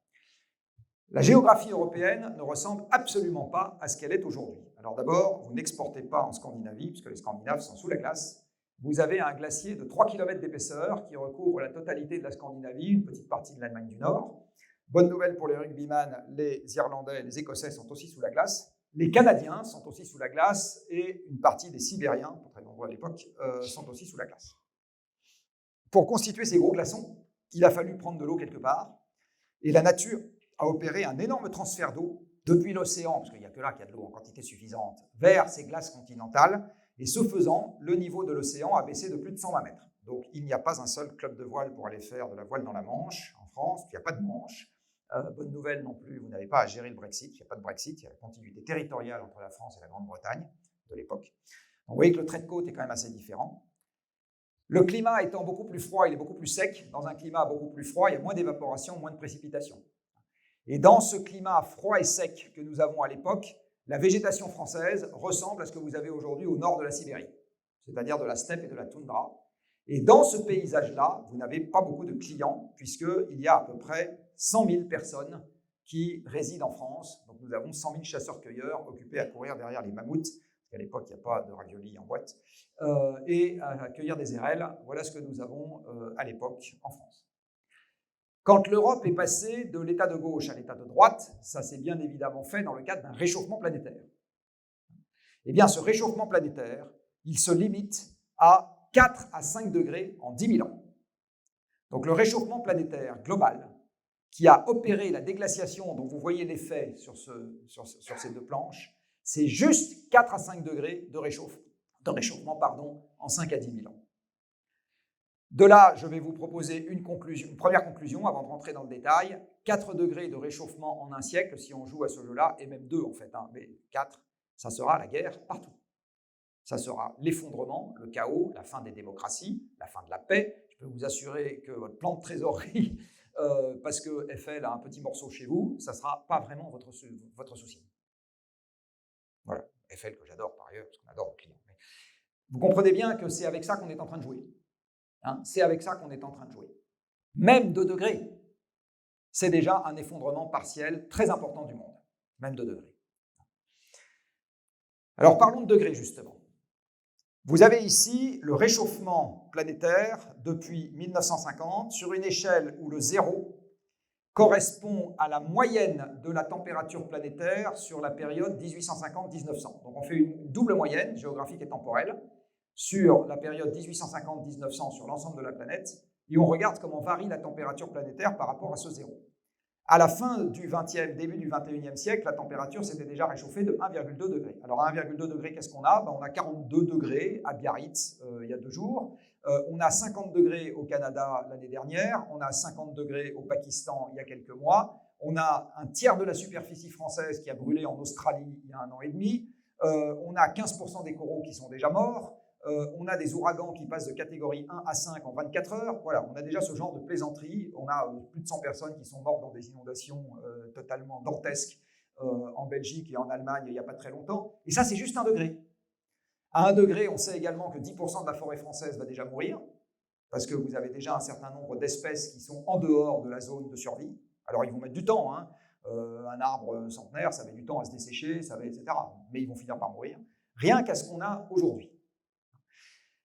La géographie européenne ne ressemble absolument pas à ce qu'elle est aujourd'hui. Alors d'abord, vous n'exportez pas en Scandinavie, puisque les Scandinaves sont sous la glace. Vous avez un glacier de 3 km d'épaisseur qui recouvre la totalité de la Scandinavie, une petite partie de l'Allemagne du Nord. Bonne nouvelle pour les rugbyman, les Irlandais et les Écossais sont aussi sous la glace. Les Canadiens sont aussi sous la glace et une partie des Sibériens, pas très nombreux à l'époque, sont aussi sous la glace. Pour constituer ces gros glaçons, il a fallu prendre de l'eau quelque part et la nature a opéré un énorme transfert d'eau depuis l'océan, parce qu'il n'y a que là qu'il y a de l'eau en quantité suffisante, vers ces glaces continentales. Et ce faisant, le niveau de l'océan a baissé de plus de 120 mètres. Donc il n'y a pas un seul club de voile pour aller faire de la voile dans la Manche. En France, il n'y a pas de Manche. Bonne nouvelle non plus, vous n'avez pas à gérer le Brexit. Il n'y a pas de Brexit, il y a la continuité territoriale entre la France et la Grande-Bretagne de l'époque. Donc vous voyez que le trait de côte est quand même assez différent. Le climat étant beaucoup plus froid, il est beaucoup plus sec. Dans un climat beaucoup plus froid, il y a moins d'évaporation, moins de précipitations. Et dans ce climat froid et sec que nous avons à l'époque, la végétation française ressemble à ce que vous avez aujourd'hui au nord de la Sibérie, c'est-à-dire de la steppe et de la toundra. Et dans ce paysage-là, vous n'avez pas beaucoup de clients, puisqu'il y a à peu près 100 000 personnes qui résident en France. Donc nous avons 100 000 chasseurs-cueilleurs occupés à courir derrière les mammouths, parce qu'à l'époque, il n'y a pas de raviolis en boîte, et à cueillir des érelles. Voilà ce que nous avons à l'époque en France. Quand l'Europe est passée de l'état de gauche à l'état de droite, ça s'est bien évidemment fait dans le cadre d'un réchauffement planétaire. Eh bien, ce réchauffement planétaire, il se limite à 4 à 5 degrés en 10 000 ans. Donc le réchauffement planétaire global, qui a opéré la déglaciation dont vous voyez l'effet sur ces deux planches, c'est juste 4 à 5 degrés de réchauffement en 5 à 10 000 ans. De là, je vais vous proposer une première conclusion avant de rentrer dans le détail. 4 degrés de réchauffement en un siècle, si on joue à ce jeu-là, et même 2 en fait, hein, mais 4, ça sera la guerre partout. Ça sera l'effondrement, le chaos, la fin des démocraties, la fin de la paix. Je je vais vous assurer que votre plan de trésorerie, parce que Eiffel a un petit morceau chez vous, ça ne sera pas vraiment votre souci. Voilà, Eiffel que j'adore par ailleurs, parce qu'on adore le client. Mais vous comprenez bien que c'est avec ça qu'on est en train de jouer. Hein, c'est avec ça qu'on est en train de jouer. Même 2 degrés, c'est déjà un effondrement partiel très important du monde. Même 2 degrés. Alors parlons de degrés justement. Vous avez ici le réchauffement planétaire depuis 1950 sur une échelle où le 0 correspond à la moyenne de la température planétaire sur la période 1850-1900. Donc on fait une double moyenne géographique et temporelle sur la période 1850-1900 sur l'ensemble de la planète et on regarde comment varie la température planétaire par rapport à ce 0. À la fin du 20e, début du 21e siècle, la température s'était déjà réchauffée de 1,2 degré. Alors à 1,2 degré, qu'est-ce qu'on a? On a 42 degrés à Biarritz il y a 2 jours. On a 50 degrés au Canada l'année dernière. On a 50 degrés au Pakistan il y a quelques mois. On a un tiers de la superficie française qui a brûlé en Australie il y a 1 an et demi. On a 15% des coraux qui sont déjà morts. On a des ouragans qui passent de catégorie 1 à 5 en 24 heures. Voilà, on a déjà ce genre de plaisanterie. On a plus de 100 personnes qui sont mortes dans des inondations totalement dantesques en Belgique et en Allemagne il n'y a pas très longtemps. Et ça, c'est juste 1 degré. À 1 degré, on sait également que 10% de la forêt française va déjà mourir parce que vous avez déjà un certain nombre d'espèces qui sont en dehors de la zone de survie. Alors, ils vont mettre du temps. Hein. Un arbre centenaire, ça met du temps à se dessécher, etc. Mais ils vont finir par mourir. Rien qu'à ce qu'on a aujourd'hui.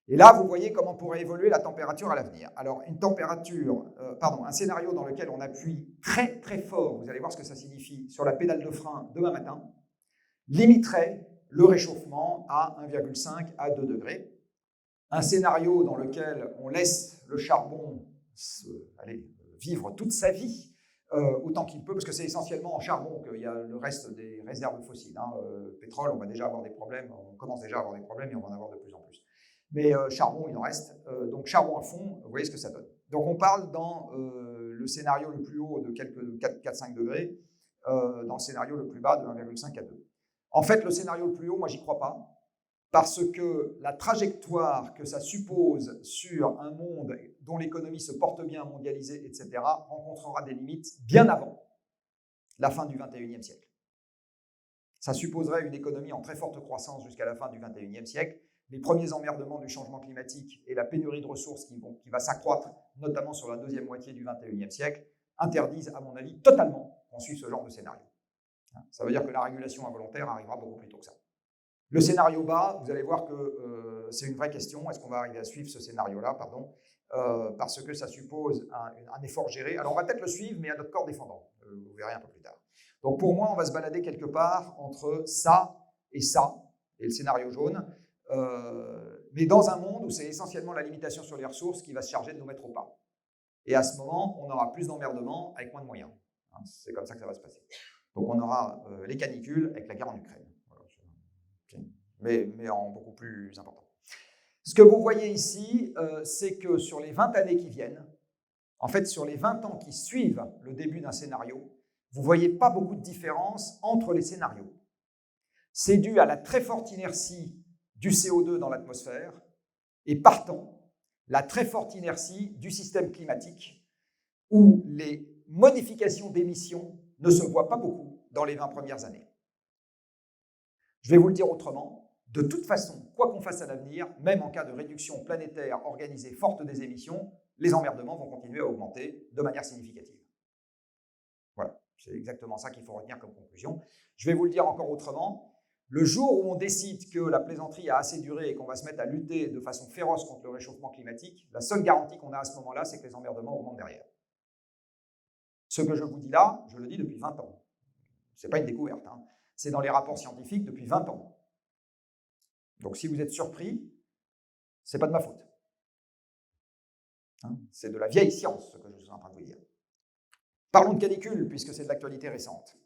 Et là, vous voyez comment pourrait évoluer la température à l'avenir. Alors, un scénario dans lequel on appuie très très fort, vous allez voir ce que ça signifie, sur la pédale de frein demain matin, limiterait le réchauffement à 1,5 à 2 degrés. Un scénario dans lequel on laisse le charbon vivre toute sa vie autant qu'il peut, parce que c'est essentiellement en charbon qu'il y a le reste des réserves fossiles. Hein. Pétrole, on va déjà avoir des problèmes, on commence déjà à avoir des problèmes et on va en avoir de plus en plus. Mais charbon, il en reste. Donc charbon à fond, vous voyez ce que ça donne. Donc on parle dans le scénario le plus haut de quelques 4-5 degrés, dans le scénario le plus bas de 1,5 à 2. En fait, le scénario le plus haut, moi, j'y crois pas, parce que la trajectoire que ça suppose sur un monde dont l'économie se porte bien, mondialisée, etc., rencontrera des limites bien avant la fin du 21e siècle. Ça supposerait une économie en très forte croissance jusqu'à la fin du 21e siècle. Les premiers emmerdements du changement climatique et la pénurie de ressources qui va s'accroître, notamment sur la deuxième moitié du 21e siècle, interdisent, à mon avis, totalement qu'on suive ce genre de scénario. Ça veut dire que la régulation involontaire arrivera beaucoup plus tôt que ça. Le scénario bas, vous allez voir que c'est une vraie question. Est-ce qu'on va arriver à suivre ce scénario-là, parce que ça suppose un effort géré. Alors, on va peut-être le suivre, mais à notre corps défendant. Vous verrez un peu plus tard. Donc, pour moi, on va se balader quelque part entre ça, et le scénario jaune, mais dans un monde où c'est essentiellement la limitation sur les ressources qui va se charger de nous mettre au pas. Et à ce moment, on aura plus d'emmerdements avec moins de moyens. C'est comme ça que ça va se passer. Donc, on aura les canicules avec la guerre en Ukraine. Mais en beaucoup plus important. Ce que vous voyez ici, c'est que sur les 20 années qui viennent, en fait, sur les 20 ans qui suivent le début d'un scénario, vous ne voyez pas beaucoup de différence entre les scénarios. C'est dû à la très forte inertie du CO2 dans l'atmosphère et partant, la très forte inertie du système climatique où les modifications d'émissions ne se voient pas beaucoup dans les 20 premières années. Je vais vous le dire autrement. De toute façon, quoi qu'on fasse à l'avenir, même en cas de réduction planétaire organisée forte des émissions, les emmerdements vont continuer à augmenter de manière significative. Voilà, c'est exactement ça qu'il faut retenir comme conclusion. Je vais vous le dire encore autrement. Le jour où on décide que la plaisanterie a assez duré et qu'on va se mettre à lutter de façon féroce contre le réchauffement climatique, la seule garantie qu'on a à ce moment-là, c'est que les emmerdements augmentent derrière. Ce que je vous dis là, je le dis depuis 20 ans. Ce n'est pas une découverte, hein. C'est dans les rapports scientifiques depuis 20 ans. Donc, si vous êtes surpris, ce n'est pas de ma faute. Hein, c'est de la vieille science, ce que je suis en train de vous dire. Parlons de canicules, puisque c'est de l'actualité récente.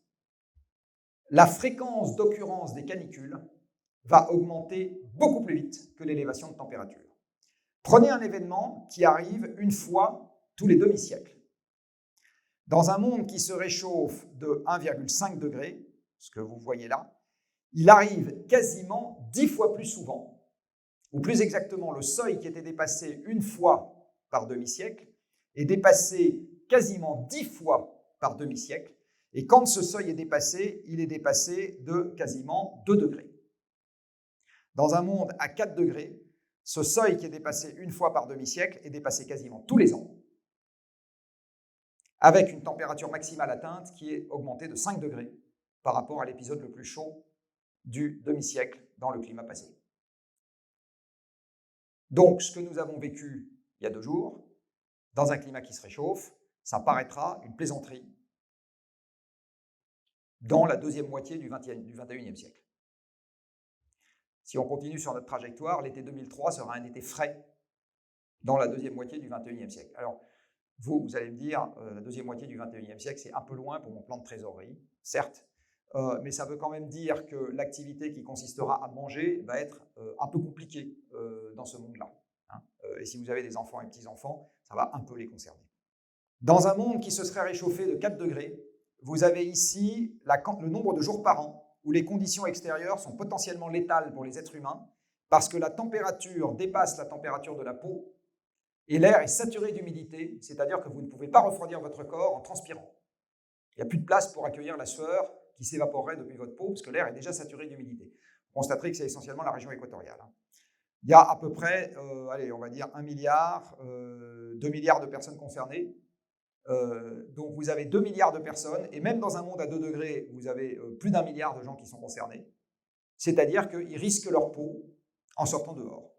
La fréquence d'occurrence des canicules va augmenter beaucoup plus vite que l'élévation de température. Prenez un événement qui arrive une fois tous les demi-siècles. Dans un monde qui se réchauffe de 1,5 degré, ce que vous voyez là, il arrive quasiment 10 fois plus souvent, ou plus exactement le seuil qui était dépassé une fois par demi-siècle est dépassé quasiment 10 fois par demi-siècle. Et quand ce seuil est dépassé, il est dépassé de quasiment 2 degrés. Dans un monde à 4 degrés, ce seuil qui est dépassé une fois par demi-siècle est dépassé quasiment tous les ans, avec une température maximale atteinte qui est augmentée de 5 degrés par rapport à l'épisode le plus chaud du demi-siècle dans le climat passé. Donc, ce que nous avons vécu il y a 2 jours, dans un climat qui se réchauffe, ça paraîtra une plaisanterie dans la deuxième moitié du XXIe siècle. Si on continue sur notre trajectoire, l'été 2003 sera un été frais dans la deuxième moitié du XXIe siècle. Alors, vous allez me dire, la deuxième moitié du XXIe siècle, c'est un peu loin pour mon plan de trésorerie, certes, mais ça veut quand même dire que l'activité qui consistera à manger va être un peu compliquée dans ce monde-là. Hein. Et si vous avez des enfants et petits-enfants, ça va un peu les concerner. Dans un monde qui se serait réchauffé de 4 degrés, vous avez ici le nombre de jours par an où les conditions extérieures sont potentiellement létales pour les êtres humains parce que la température dépasse la température de la peau et l'air est saturé d'humidité, c'est-à-dire que vous ne pouvez pas refroidir votre corps en transpirant. Il n'y a plus de place pour accueillir la sueur qui s'évaporerait depuis votre peau parce que l'air est déjà saturé d'humidité. Vous constaterez que c'est essentiellement la région équatoriale. Il y a à peu près, on va dire 1 milliard, 2 milliards de personnes concernées. Donc vous avez 2 milliards de personnes, et même dans un monde à 2 degrés, vous avez plus d'1 milliard de gens qui sont concernés. C'est-à-dire qu'ils risquent leur peau en sortant dehors.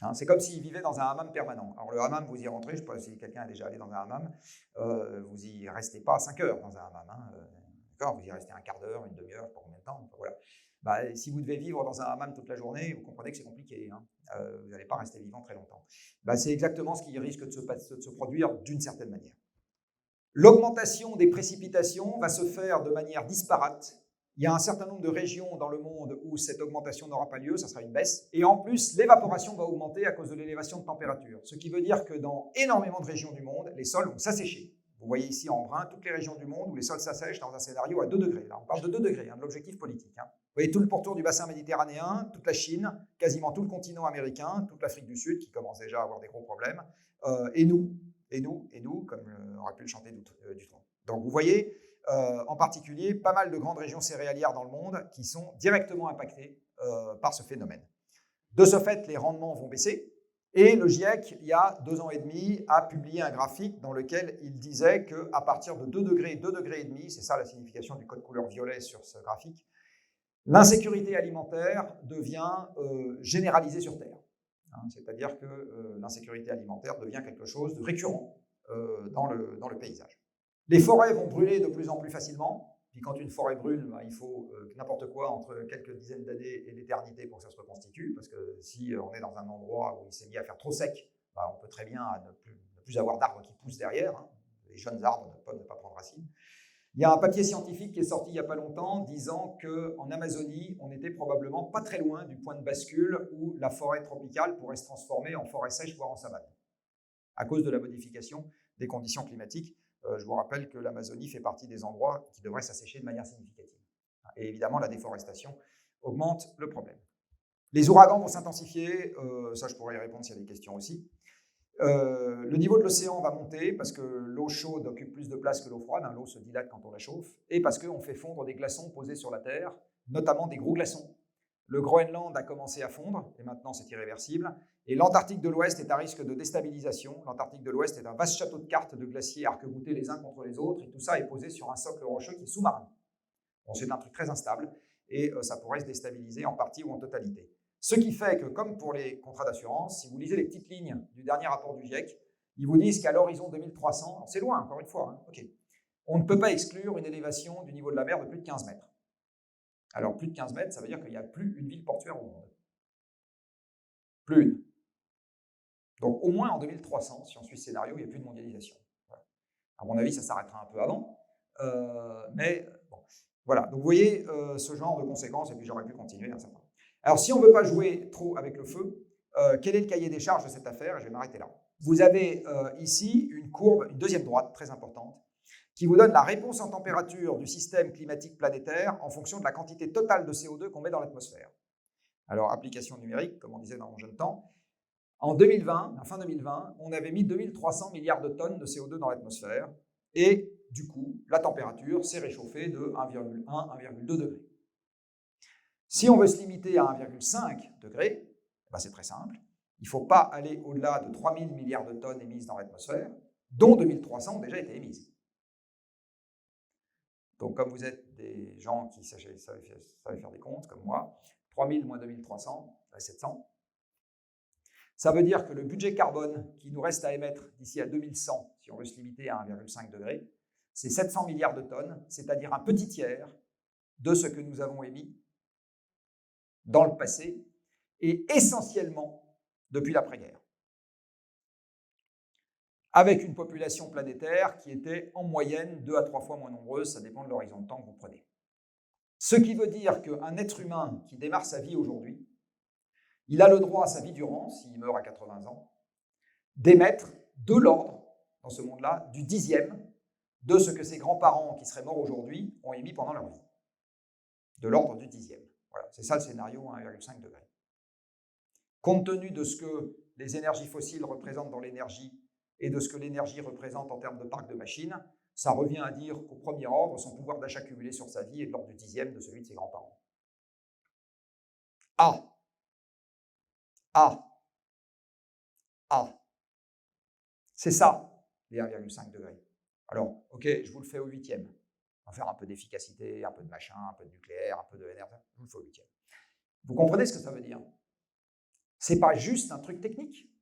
Hein, c'est comme s'ils vivaient dans un hammam permanent. Alors le hammam, vous y rentrez, je ne sais pas si quelqu'un est déjà allé dans un hammam, vous n'y restez pas 5 heures dans un hammam. Hein, d'accord, vous y restez un quart d'heure, une demi-heure, pour combien de temps, voilà. Bah, si vous devez vivre dans un hammam toute la journée, vous comprenez que c'est compliqué. Hein. Vous n'allez pas rester vivant très longtemps. Bah, c'est exactement ce qui risque de se produire d'une certaine manière. L'augmentation des précipitations va se faire de manière disparate. Il y a un certain nombre de régions dans le monde où cette augmentation n'aura pas lieu, ça sera une baisse. Et en plus, l'évaporation va augmenter à cause de l'élévation de température. Ce qui veut dire que dans énormément de régions du monde, les sols vont s'assécher. Vous voyez ici en brun toutes les régions du monde où les sols s'assèchent dans un scénario à 2 degrés. Là, on parle de 2 degrés, de l'objectif politique. Vous voyez tout le pourtour du bassin méditerranéen, toute la Chine, quasiment tout le continent américain, toute l'Afrique du Sud qui commence déjà à avoir des gros problèmes, et nous, comme on aurait pu le chanter du temps. Donc vous voyez, en particulier, pas mal de grandes régions céréalières dans le monde qui sont directement impactées par ce phénomène. De ce fait, les rendements vont baisser. Et le GIEC, il y a 2 ans et demi, a publié un graphique dans lequel il disait qu'à partir de 2 degrés, 2 degrés et demi, c'est ça la signification du code couleur violet sur ce graphique, l'insécurité alimentaire devient généralisée sur Terre. Hein, c'est-à-dire que l'insécurité alimentaire devient quelque chose de récurrent dans le paysage. Les forêts vont brûler de plus en plus facilement. Puis quand une forêt brûle, il faut n'importe quoi entre quelques dizaines d'années et l'éternité pour que ça se reconstitue, parce que si on est dans un endroit où il s'est mis à faire trop sec, on peut très bien ne plus avoir d'arbres qui poussent derrière. Hein. Les jeunes arbres ne peuvent ne pas prendre racine. Il y a un papier scientifique qui est sorti il n'y a pas longtemps disant qu'en Amazonie, on n'était probablement pas très loin du point de bascule où la forêt tropicale pourrait se transformer en forêt sèche, voire en savane, à cause de la modification des conditions climatiques. Je vous rappelle que l'Amazonie fait partie des endroits qui devraient s'assécher de manière significative. Et évidemment, la déforestation augmente le problème. Les ouragans vont s'intensifier, ça je pourrais y répondre s'il y a des questions aussi. Le niveau de l'océan va monter parce que l'eau chaude occupe plus de place que l'eau froide, hein, l'eau se dilate quand on la chauffe, et parce qu'on fait fondre des glaçons posés sur la Terre, notamment des gros glaçons. Le Groenland a commencé à fondre, et maintenant c'est irréversible, et l'Antarctique de l'Ouest est à risque de déstabilisation. L'Antarctique de l'Ouest est un vaste château de cartes de glaciers arc-boutés les uns contre les autres, et tout ça est posé sur un socle rocheux qui est sous-marin. Bon, c'est un truc très instable, et ça pourrait se déstabiliser en partie ou en totalité. Ce qui fait que, comme pour les contrats d'assurance, si vous lisez les petites lignes du dernier rapport du GIEC, ils vous disent qu'à l'horizon 2300, c'est loin encore une fois, hein, okay, on ne peut pas exclure une élévation du niveau de la mer de plus de 15 mètres. Alors, plus de 15 mètres, ça veut dire qu'il n'y a plus une ville portuaire au monde. Plus une. Donc, au moins en 2300, si on suit ce scénario, il n'y a plus de mondialisation. Voilà. À mon avis, ça s'arrêtera un peu avant. Mais bon, voilà. Donc, vous voyez ce genre de conséquences, et puis j'aurais pu continuer un certain temps. Alors, si on ne veut pas jouer trop avec le feu, quel est le cahier des charges de cette affaire? Je vais m'arrêter là. Vous avez ici une courbe, une deuxième droite très importante, qui vous donne la réponse en température du système climatique planétaire en fonction de la quantité totale de CO2 qu'on met dans l'atmosphère. Alors, application numérique, comme on disait dans mon jeune temps, En 2020, à fin 2020, on avait mis 2300 milliards de tonnes de CO2 dans l'atmosphère et du coup, la température s'est réchauffée de 1,1, 1,2 degrés. Si on veut se limiter à 1,5 degré, ben c'est très simple. Il ne faut pas aller au-delà de 3000 milliards de tonnes émises dans l'atmosphère, dont 2300 ont déjà été émises. Donc, comme vous êtes des gens qui savent faire des comptes, comme moi, 3000 moins 2300, c'est 700. Ça veut dire que le budget carbone qui nous reste à émettre d'ici à 2100, si on veut se limiter à 1,5 degré, c'est 700 milliards de tonnes, c'est-à-dire un petit tiers de ce que nous avons émis dans le passé, et essentiellement depuis l'après-guerre. Avec une population planétaire qui était en moyenne 2 à 3 fois moins nombreuse, ça dépend de l'horizon de temps que vous prenez. Ce qui veut dire qu'un être humain qui démarre sa vie aujourd'hui, il a le droit à sa vie durant, s'il meurt à 80 ans, d'émettre de l'ordre, dans ce monde-là, du 10e de ce que ses grands-parents qui seraient morts aujourd'hui ont émis pendant leur vie. De l'ordre du 10e. Voilà, c'est ça le scénario à 1,5 degré. Compte tenu de ce que les énergies fossiles représentent dans l'énergie et de ce que l'énergie représente en termes de parc de machines, ça revient à dire qu'au premier ordre, son pouvoir d'achat cumulé sur sa vie est de l'ordre du 10e de celui de ses grands-parents. C'est ça, les 1,5 degrés. Alors, ok, je vous le fais au 8e. On va faire un peu d'efficacité, un peu de machin, un peu de nucléaire, un peu de énergie. Je vous le fais au 8e. Vous comprenez ce que ça veut dire? Ce n'est pas juste un truc technique.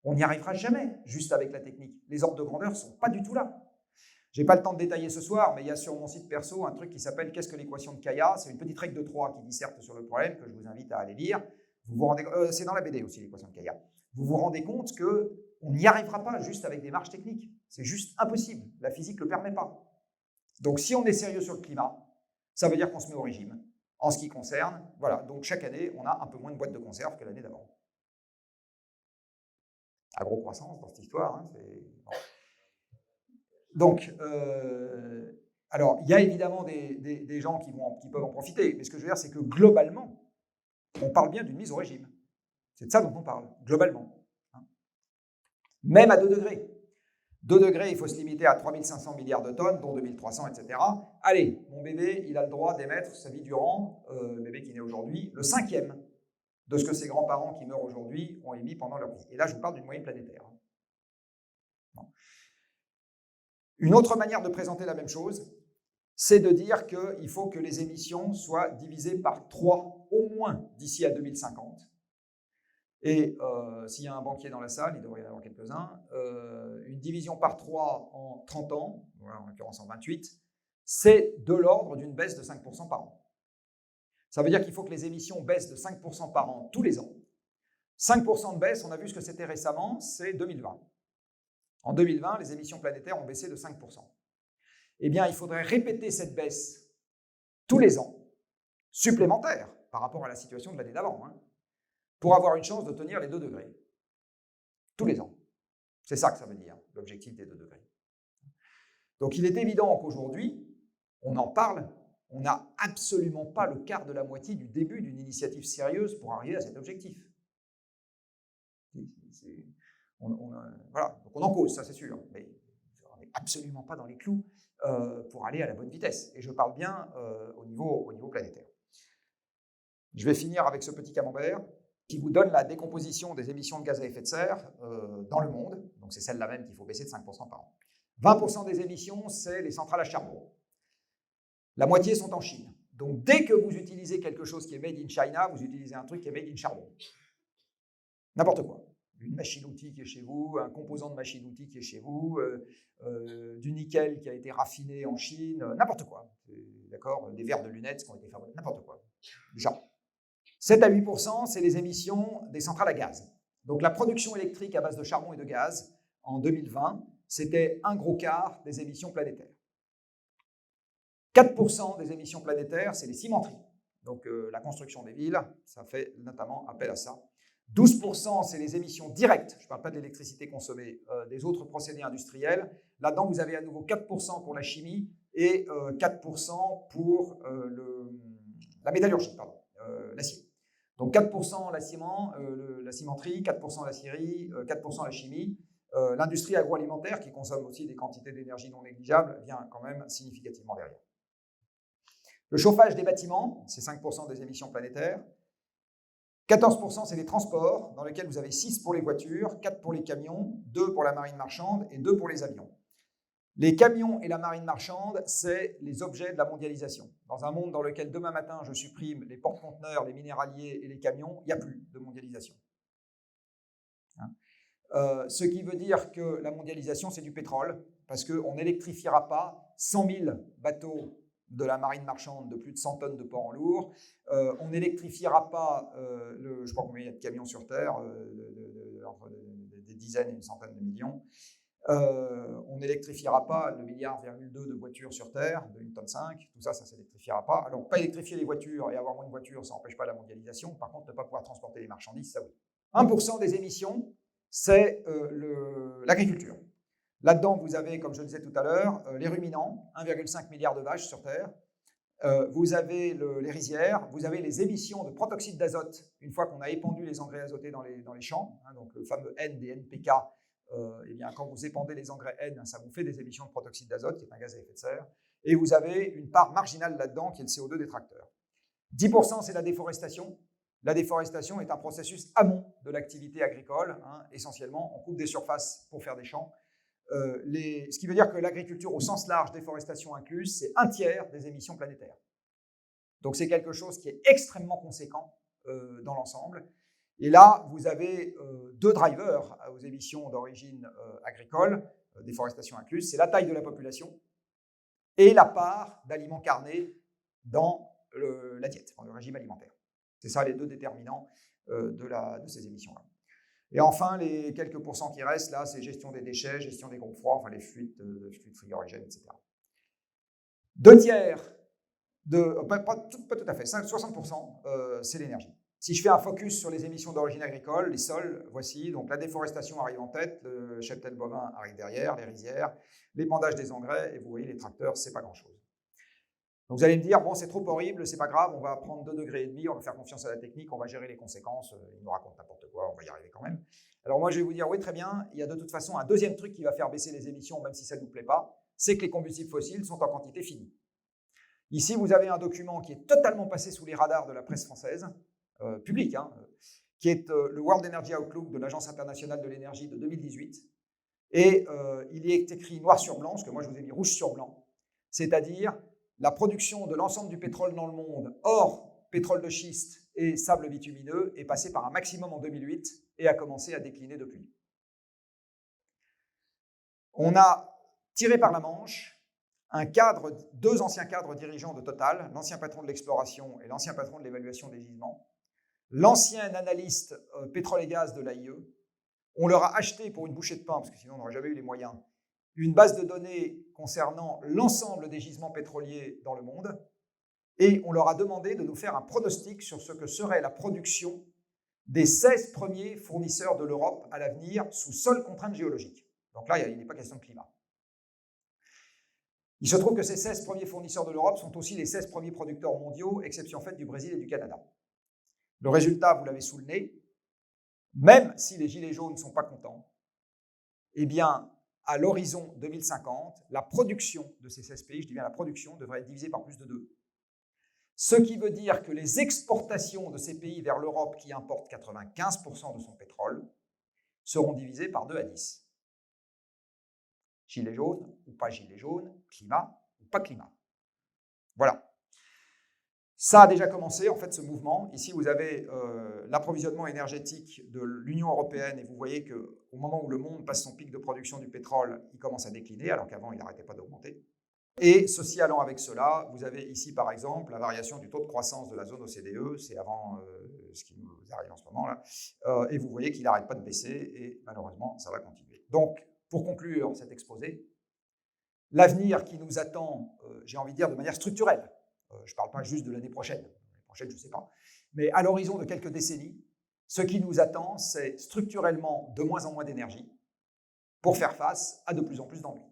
On n'y arrivera jamais juste avec la technique. Les ordres de grandeur ne sont pas du tout là. Je n'ai pas le temps de détailler ce soir, mais il y a sur mon site perso un truc qui s'appelle « Qu'est-ce que l'équation de Kaya ?» C'est une petite règle de 3 qui disserte sur le problème, que je vous invite à aller lire. C'est dans la BD aussi, l'équation de Kaya. Vous vous rendez compte qu'on n'y arrivera pas juste avec des marges techniques. C'est juste impossible. La physique ne le permet pas. Donc si on est sérieux sur le climat, ça veut dire qu'on se met au régime. En ce qui concerne, voilà, donc chaque année, on a un peu moins de boîtes de conserve que l'année d'avant. À gros croissance dans cette histoire. Hein, bon. Donc, alors, il y a évidemment des gens qui peuvent en profiter, mais ce que je veux dire, c'est que globalement, on parle bien d'une mise au régime. C'est de ça dont on parle, globalement. Hein. Même à 2 degrés. 2 degrés, il faut se limiter à 3500 milliards de tonnes, dont 2300, etc. Allez, mon bébé, il a le droit d'émettre sa vie durant, le bébé qui naît aujourd'hui, le 5e de ce que ses grands-parents qui meurent aujourd'hui ont émis pendant leur vie. Et là, je vous parle d'une moyenne planétaire. Bon. Une autre manière de présenter la même chose, c'est de dire qu'il faut que les émissions soient divisées par 3 au moins d'ici à 2050. Et s'il y a un banquier dans la salle, il devrait y en avoir quelques-uns, une division par 3 en 30 ans, en l'occurrence en 28, c'est de l'ordre d'une baisse de 5% par an. Ça veut dire qu'il faut que les émissions baissent de 5% par an tous les ans. 5% de baisse, on a vu ce que c'était récemment, c'est 2020. En 2020, les émissions planétaires ont baissé de 5%. Eh bien, il faudrait répéter cette baisse tous les ans, supplémentaire par rapport à la situation de l'année d'avant, hein, pour avoir une chance de tenir les 2 degrés. Tous les ans. C'est ça que ça veut dire, l'objectif des 2 degrés. Donc, il est évident qu'aujourd'hui, on en parle, on n'a absolument pas le quart de la moitié du début d'une initiative sérieuse pour arriver à cet objectif. Voilà, donc on en cause, ça c'est sûr, mais on n'est absolument pas dans les clous pour aller à la bonne vitesse. Et je parle bien au niveau planétaire. Je vais finir avec ce petit camembert qui vous donne la décomposition des émissions de gaz à effet de serre dans le monde. Donc c'est celle-là même qu'il faut baisser de 5% par an. 20% des émissions, c'est les centrales à charbon. La moitié sont en Chine. Donc dès que vous utilisez quelque chose qui est made in China, vous utilisez un truc qui est made in charbon. N'importe quoi. Une machine-outil qui est chez vous, un composant de machine-outil qui est chez vous, du nickel qui a été raffiné en Chine, n'importe quoi. D'accord ? Des verres de lunettes qui ont été fabriqués, n'importe quoi. Genre. 7 à 8%, c'est les émissions des centrales à gaz. Donc la production électrique à base de charbon et de gaz, en 2020, c'était un gros quart des émissions planétaires. 4% des émissions planétaires, c'est les cimenteries. Donc la construction des villes, ça fait notamment appel à ça. 12%, c'est les émissions directes, je ne parle pas de l'électricité consommée, des autres procédés industriels. Là-dedans, vous avez à nouveau 4% pour la chimie et 4% pour la métallurgie, l'acier. Donc 4% la ciment, la cimenterie, 4% la scierie, 4% la chimie. L'industrie agroalimentaire, qui consomme aussi des quantités d'énergie non négligeables, vient quand même significativement derrière. Le chauffage des bâtiments, c'est 5% des émissions planétaires. 14%, c'est les transports, dans lesquels vous avez 6 pour les voitures, 4 pour les camions, 2 pour la marine marchande et 2 pour les avions. Les camions et la marine marchande, c'est les objets de la mondialisation. Dans un monde dans lequel demain matin, je supprime les porte-conteneurs, les minéraliers et les camions, il n'y a plus de mondialisation. Ce qui veut dire que la mondialisation, c'est du pétrole, parce qu'on n'électrifiera pas 100 000 bateaux de la marine marchande de plus de 100 tonnes de port en lourd. On n'électrifiera pas, je sais pas combien il y a de camions sur Terre, entre des dizaines et une centaine de millions. On n'électrifiera pas le milliard de voitures sur Terre, de 1,5 tonne, tout ça, ça ne s'électrifiera pas. Alors, pas électrifier les voitures et avoir moins de voitures, ça n'empêche pas la mondialisation. Par contre, ne pas pouvoir transporter les marchandises, ça oui. 1% des émissions, c'est l'agriculture. Là-dedans, vous avez, comme je le disais tout à l'heure, les ruminants, 1,5 milliard de vaches sur Terre. Vous avez les rizières, vous avez les émissions de protoxyde d'azote, une fois qu'on a épandu les engrais azotés dans les champs, donc le fameux N des NPK. Eh bien, quand vous épandez les engrais N, ça vous fait des émissions de protoxyde d'azote, qui est un gaz à effet de serre. Et vous avez une part marginale là-dedans, qui est le CO2 des tracteurs. 10%, c'est la déforestation. La déforestation est un processus amont de l'activité agricole. Essentiellement, on coupe des surfaces pour faire des champs. Ce qui veut dire que l'agriculture au sens large, déforestation incluse, c'est 1/3 des émissions planétaires. Donc c'est quelque chose qui est extrêmement conséquent dans l'ensemble. Et là, vous avez 2 drivers aux émissions d'origine agricole, déforestation incluse, c'est la taille de la population et la part d'aliments carnés dans la diète, dans le régime alimentaire. C'est ça les 2 déterminants de ces émissions-là. Et enfin, les quelques pourcents qui restent, là, c'est gestion des déchets, gestion des groupes froids, enfin les fuites frigorigènes, etc. 2/3, pas tout à fait, 60%, c'est l'énergie. Si je fais un focus sur les émissions d'origine agricole, les sols, voici, donc la déforestation arrive en tête, le cheptel bovin arrive derrière, les rizières, l'épandage des engrais, et vous voyez, les tracteurs, c'est pas grand-chose. Donc vous allez me dire, bon, c'est trop horrible, c'est pas grave, on va prendre 2,5 degrés, on va faire confiance à la technique, on va gérer les conséquences, ils nous racontent n'importe quoi, on va y arriver quand même. Alors moi, je vais vous dire, oui, très bien, il y a de toute façon un deuxième truc qui va faire baisser les émissions, même si ça ne nous plaît pas, c'est que les combustibles fossiles sont en quantité finie. Ici, vous avez un document qui est totalement passé sous les radars de la presse française, publique, qui est le World Energy Outlook de l'Agence internationale de l'énergie de 2018. Et il y est écrit noir sur blanc, ce que moi je vous ai mis rouge sur blanc, c'est-à-dire la production de l'ensemble du pétrole dans le monde, hors pétrole de schiste et sable bitumineux, est passée par un maximum en 2008 et a commencé à décliner depuis. On a tiré par la manche deux anciens cadres dirigeants de Total, l'ancien patron de l'exploration et l'ancien patron de l'évaluation des gisements, l'ancien analyste pétrole et gaz de l'AIE. On leur a acheté pour une bouchée de pain, parce que sinon on n'aurait jamais eu les moyens, une base de données concernant l'ensemble des gisements pétroliers dans le monde, et on leur a demandé de nous faire un pronostic sur ce que serait la production des 16 premiers fournisseurs de l'Europe à l'avenir sous seule contrainte géologique. Donc là, il n'est pas question de climat. Il se trouve que ces 16 premiers fournisseurs de l'Europe sont aussi les 16 premiers producteurs mondiaux, exception faite du Brésil et du Canada. Le résultat, vous l'avez sous le nez, même si les gilets jaunes ne sont pas contents, eh bien, à l'horizon 2050, la production de ces 16 pays, je dis bien la production, devrait être divisée par plus de 2. Ce qui veut dire que les exportations de ces pays vers l'Europe, qui importent 95% de son pétrole, seront divisées par 2 à 10. Gilets jaunes ou pas gilets jaunes, climat ou pas climat. Voilà. Ça a déjà commencé, en fait, ce mouvement. Ici, vous avez l'approvisionnement énergétique de l'Union européenne et vous voyez qu'au moment où le monde passe son pic de production du pétrole, il commence à décliner, alors qu'avant, il n'arrêtait pas d'augmenter. Et ceci allant avec cela, vous avez ici, par exemple, la variation du taux de croissance de la zone OCDE, c'est avant ce qui nous arrive en ce moment-là, et vous voyez qu'il n'arrête pas de baisser et malheureusement, ça va continuer. Donc, pour conclure cet exposé, l'avenir qui nous attend, j'ai envie de dire de manière structurelle, je ne parle pas juste de l'année prochaine, je ne sais pas, mais à l'horizon de quelques décennies, ce qui nous attend, c'est structurellement de moins en moins d'énergie pour faire face à de plus en plus d'ennuis.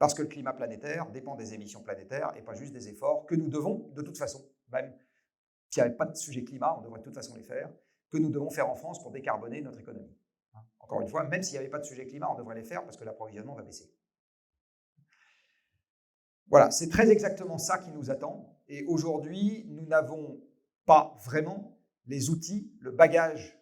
Parce que le climat planétaire dépend des émissions planétaires et pas juste des efforts que nous devons, de toute façon, même s'il n'y avait pas de sujet climat, on devrait de toute façon les faire, que nous devons faire en France pour décarboner notre économie. Encore une fois, même s'il n'y avait pas de sujet climat, on devrait les faire parce que l'approvisionnement va baisser. Voilà, c'est très exactement ça qui nous attend. Et aujourd'hui, nous n'avons pas vraiment les outils, le bagage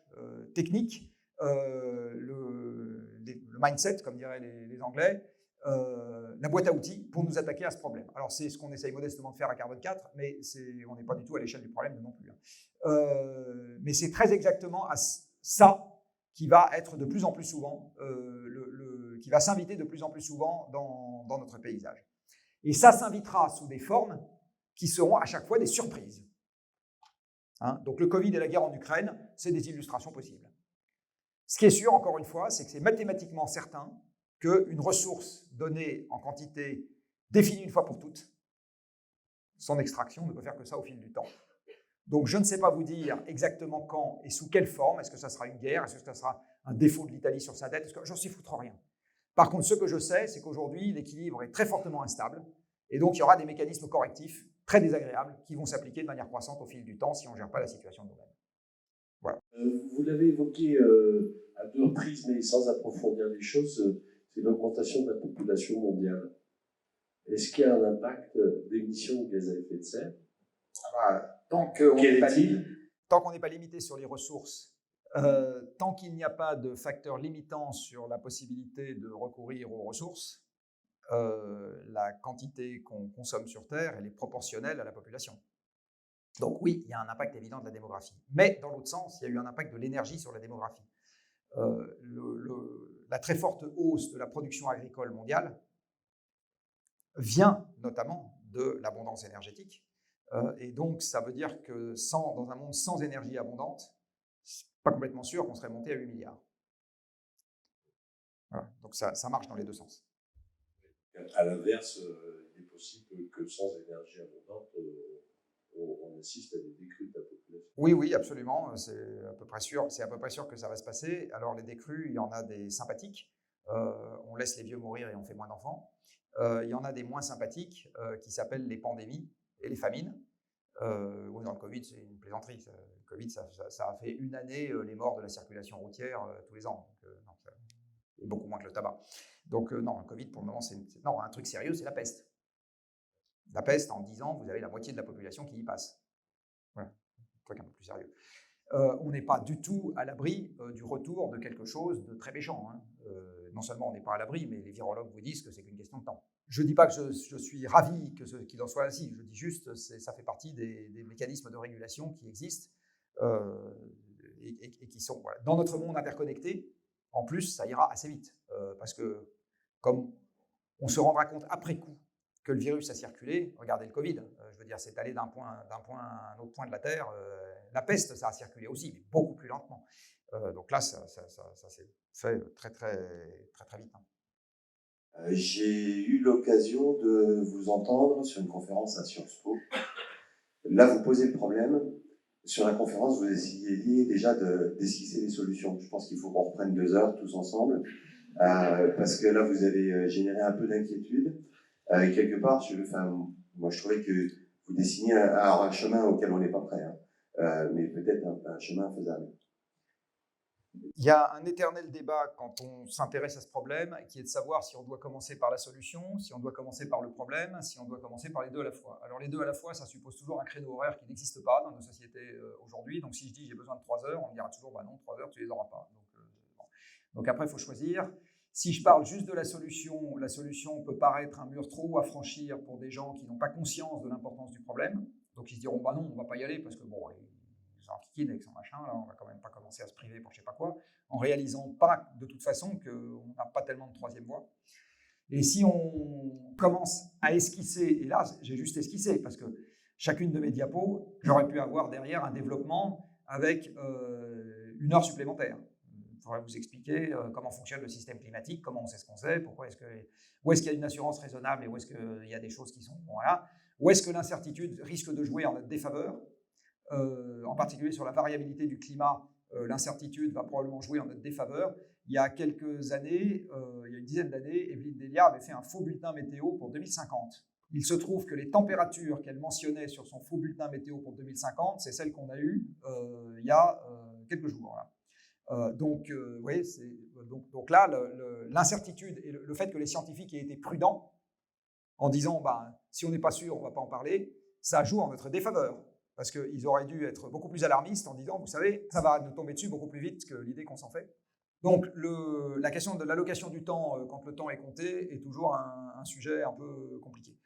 technique, le mindset, comme diraient les Anglais, la boîte à outils pour nous attaquer à ce problème. Alors, c'est ce qu'on essaye modestement de faire à Carbone 4, mais on n'est pas du tout à l'échelle du problème non plus. Mais c'est très exactement à ça qui va être de plus en plus souvent, qui va s'inviter de plus en plus souvent dans notre paysage. Et ça s'invitera sous des formes qui seront à chaque fois des surprises. Donc le Covid et la guerre en Ukraine, c'est des illustrations possibles. Ce qui est sûr, encore une fois, c'est que c'est mathématiquement certain qu'une ressource donnée en quantité définie une fois pour toutes, son extraction ne peut faire que ça au fil du temps. Donc je ne sais pas vous dire exactement quand et sous quelle forme. Est-ce que ça sera une guerre? Est-ce que ça sera un défaut de l'Italie sur sa dette? J'en sais foutre rien. Par contre, ce que je sais, c'est qu'aujourd'hui, l'équilibre est très fortement instable. Et donc, il y aura des mécanismes correctifs très désagréables qui vont s'appliquer de manière croissante au fil du temps si on ne gère pas la situation de nous-mêmes. Voilà. Vous l'avez évoqué à 2 reprises, mais sans approfondir les choses, c'est l'augmentation de la population mondiale. Est-ce qu'il y a un impact d'émissions de gaz à effet de serre? Tant qu'on n'est pas limité sur les ressources, tant qu'il n'y a pas de facteur limitant sur la possibilité de recourir aux ressources, la quantité qu'on consomme sur Terre, elle est proportionnelle à la population. Donc oui, il y a un impact évident de la démographie. Mais dans l'autre sens, il y a eu un impact de l'énergie sur la démographie. La très forte hausse de la production agricole mondiale vient notamment de l'abondance énergétique. Et donc, ça veut dire que dans un monde sans énergie abondante, c'est pas complètement sûr qu'on serait monté à 8 milliards. Voilà. Donc, ça marche dans les deux sens. À l'inverse, il est possible que sans énergie abondante, on assiste à des décrues de la population. Oui, absolument. C'est à peu près sûr que ça va se passer. Alors, les décrues, il y en a des sympathiques. On laisse les vieux mourir et on fait moins d'enfants. Il y en a des moins sympathiques qui s'appellent les pandémies et les famines. Dans le Covid, c'est une plaisanterie. Le Covid, ça a fait une année les morts de la circulation routière tous les ans. Donc, non, et beaucoup moins que le tabac. Donc non, le Covid, pour le moment, non, un truc sérieux, c'est la peste. La peste, en 10 ans, vous avez la moitié de la population qui y passe. Voilà, un truc un peu plus sérieux. On n'est pas du tout à l'abri du retour de quelque chose de très méchant. Non seulement on n'est pas à l'abri, mais les virologues vous disent que c'est qu'une question de temps. Je ne dis pas que je suis ravi qu'il en soit ainsi, je dis juste que ça fait partie des mécanismes de régulation qui existent et qui sont dans notre monde interconnecté. En plus, ça ira assez vite parce que comme on se rendra compte après coup que le virus a circulé, regardez le Covid, je veux dire, c'est allé d'un point à un autre point de la Terre. La peste, ça a circulé aussi, mais beaucoup plus lentement. Donc là, ça s'est fait très vite. J'ai eu l'occasion de vous entendre sur une conférence à Sciences Po. Là, vous posez le problème. Sur la conférence, vous essayez déjà d'esquisser des solutions. Je pense qu'il faut qu'on reprenne 2 heures tous ensemble, parce que là, vous avez généré un peu d'inquiétude. Quelque part, moi, je trouvais que vous dessiniez un chemin auquel on n'est pas prêt, mais peut-être un chemin faisable. Il y a un éternel débat quand on s'intéresse à ce problème, qui est de savoir si on doit commencer par la solution, si on doit commencer par le problème, si on doit commencer par les deux à la fois. Alors les deux à la fois, ça suppose toujours un créneau horaire qui n'existe pas dans nos sociétés aujourd'hui. Donc si je dis j'ai besoin de 3 heures, on me dira toujours non, 3 heures, tu les auras pas. Donc après, il faut choisir. Si je parle juste de la solution peut paraître un mur trop haut à franchir pour des gens qui n'ont pas conscience de l'importance du problème. Donc ils se diront non, on ne va pas y aller parce que en kikine avec son machin, là, on va quand même pas commencer à se priver pour je sais pas quoi, en réalisant pas de toute façon qu'on n'a pas tellement de troisième voie. Et si on commence à esquisser, et là j'ai juste esquissé parce que chacune de mes diapos, j'aurais pu avoir derrière un développement avec 1 heure supplémentaire. Il faudrait vous expliquer comment fonctionne le système climatique, comment on sait ce qu'on sait, où est-ce qu'il y a une assurance raisonnable et où est-ce qu'il y a des choses qui sont... Voilà. Où est-ce que l'incertitude risque de jouer en notre défaveur. En particulier sur la variabilité du climat, l'incertitude va probablement jouer en notre défaveur. Il y a quelques années, il y a une dizaine d'années, Evelyne Delia avait fait un faux bulletin météo pour 2050. Il se trouve que les températures qu'elle mentionnait sur son faux bulletin météo pour 2050, c'est celles qu'on a eues il y a quelques jours. Là. Donc là, l'incertitude et le fait que les scientifiques aient été prudents en disant si on n'est pas sûr, on ne va pas en parler, ça joue en notre défaveur. Parce qu'ils auraient dû être beaucoup plus alarmistes en disant, vous savez, ça va nous tomber dessus beaucoup plus vite que l'idée qu'on s'en fait. Donc la question de l'allocation du temps quand le temps est compté est toujours un sujet un peu compliqué.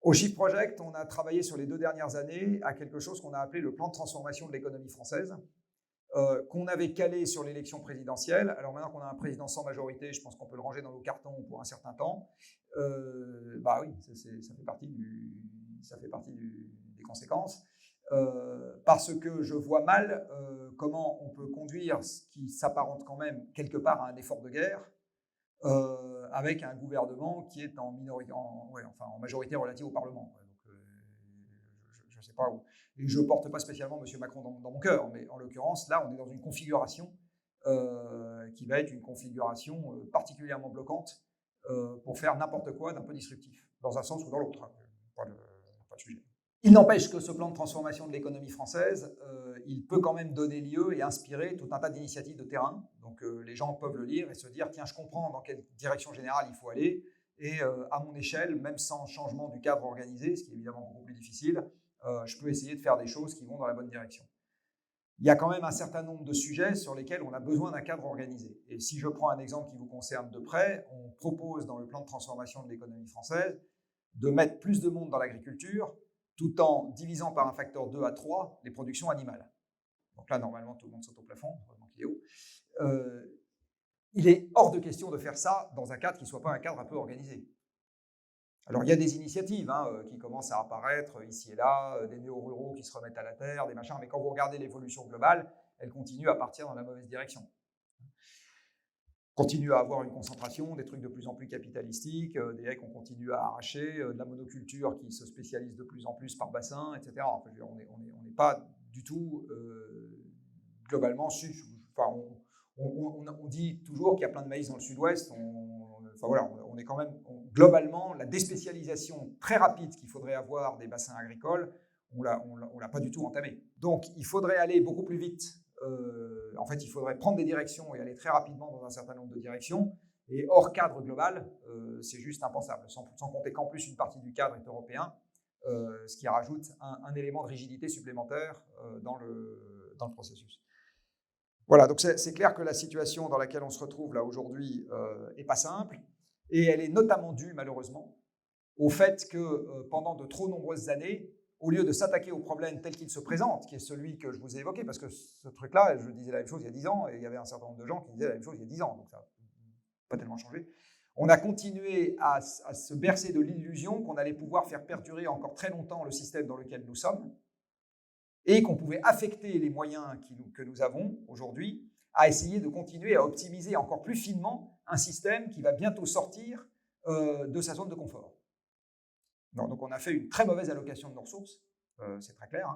Au Shift Project, on a travaillé sur les 2 dernières années à quelque chose qu'on a appelé le plan de transformation de l'économie française, qu'on avait calé sur l'élection présidentielle. Alors maintenant qu'on a un président sans majorité, je pense qu'on peut le ranger dans nos cartons pour un certain temps. Oui, ça fait partie des conséquences. Parce que je vois mal comment on peut conduire ce qui s'apparente quand même quelque part à un effort de guerre avec un gouvernement qui est en majorité relative au Parlement. Donc, je ne sais pas où. Et je ne porte pas spécialement M. Macron dans mon cœur, mais en l'occurrence, là, on est dans une configuration qui va être une configuration particulièrement bloquante pour faire n'importe quoi d'un peu disruptif, dans un sens ou dans l'autre. Pas de sujet. Il n'empêche que ce plan de transformation de l'économie française, il peut quand même donner lieu et inspirer tout un tas d'initiatives de terrain. Donc les gens peuvent le lire et se dire, tiens, je comprends dans quelle direction générale il faut aller. Et à mon échelle, même sans changement du cadre organisé, ce qui est évidemment beaucoup plus difficile, je peux essayer de faire des choses qui vont dans la bonne direction. Il y a quand même un certain nombre de sujets sur lesquels on a besoin d'un cadre organisé. Et si je prends un exemple qui vous concerne de près, on propose dans le plan de transformation de l'économie française de mettre plus de monde dans l'agriculture, tout en divisant par un facteur 2 à 3 les productions animales. Donc là, normalement, tout le monde saute au plafond, heureusement qu'il est haut. Il est hors de question de faire ça dans un cadre qui ne soit pas un cadre un peu organisé. Alors, il y a des initiatives qui commencent à apparaître ici et là, des néo-ruraux qui se remettent à la terre, des machins, mais quand vous regardez l'évolution globale, elle continue à partir dans la mauvaise direction. Continue à avoir une concentration, des trucs de plus en plus capitalistiques, des haies qu'on continue à arracher, de la monoculture qui se spécialise de plus en plus par bassin, etc. Enfin, on n'est pas du tout globalement... on dit toujours qu'il y a plein de maïs dans le sud-ouest. On est quand même... globalement, la déspécialisation très rapide qu'il faudrait avoir des bassins agricoles, on l'a pas du tout entamée. Donc, il faudrait aller beaucoup plus vite. En fait, il faudrait prendre des directions et aller très rapidement dans un certain nombre de directions. Et hors cadre global, c'est juste impensable. Sans compter qu'en plus, une partie du cadre est européen, ce qui rajoute un élément de rigidité supplémentaire dans le processus. Voilà, donc c'est clair que la situation dans laquelle on se retrouve là aujourd'hui n'est pas simple. Et elle est notamment due, malheureusement, au fait que pendant de trop nombreuses années, au lieu de s'attaquer au problème tel qu'il se présente, qui est celui que je vous ai évoqué, parce que ce truc-là, je disais la même chose il y a 10 ans, et il y avait un certain nombre de gens qui disaient la même chose il y a 10 ans, donc ça n'a pas tellement changé. On a continué à se bercer de l'illusion qu'on allait pouvoir faire perdurer encore très longtemps le système dans lequel nous sommes, et qu'on pouvait affecter les moyens que nous avons aujourd'hui à essayer de continuer à optimiser encore plus finement un système qui va bientôt sortir de sa zone de confort. Non, donc on a fait une très mauvaise allocation de nos ressources, c'est très clair.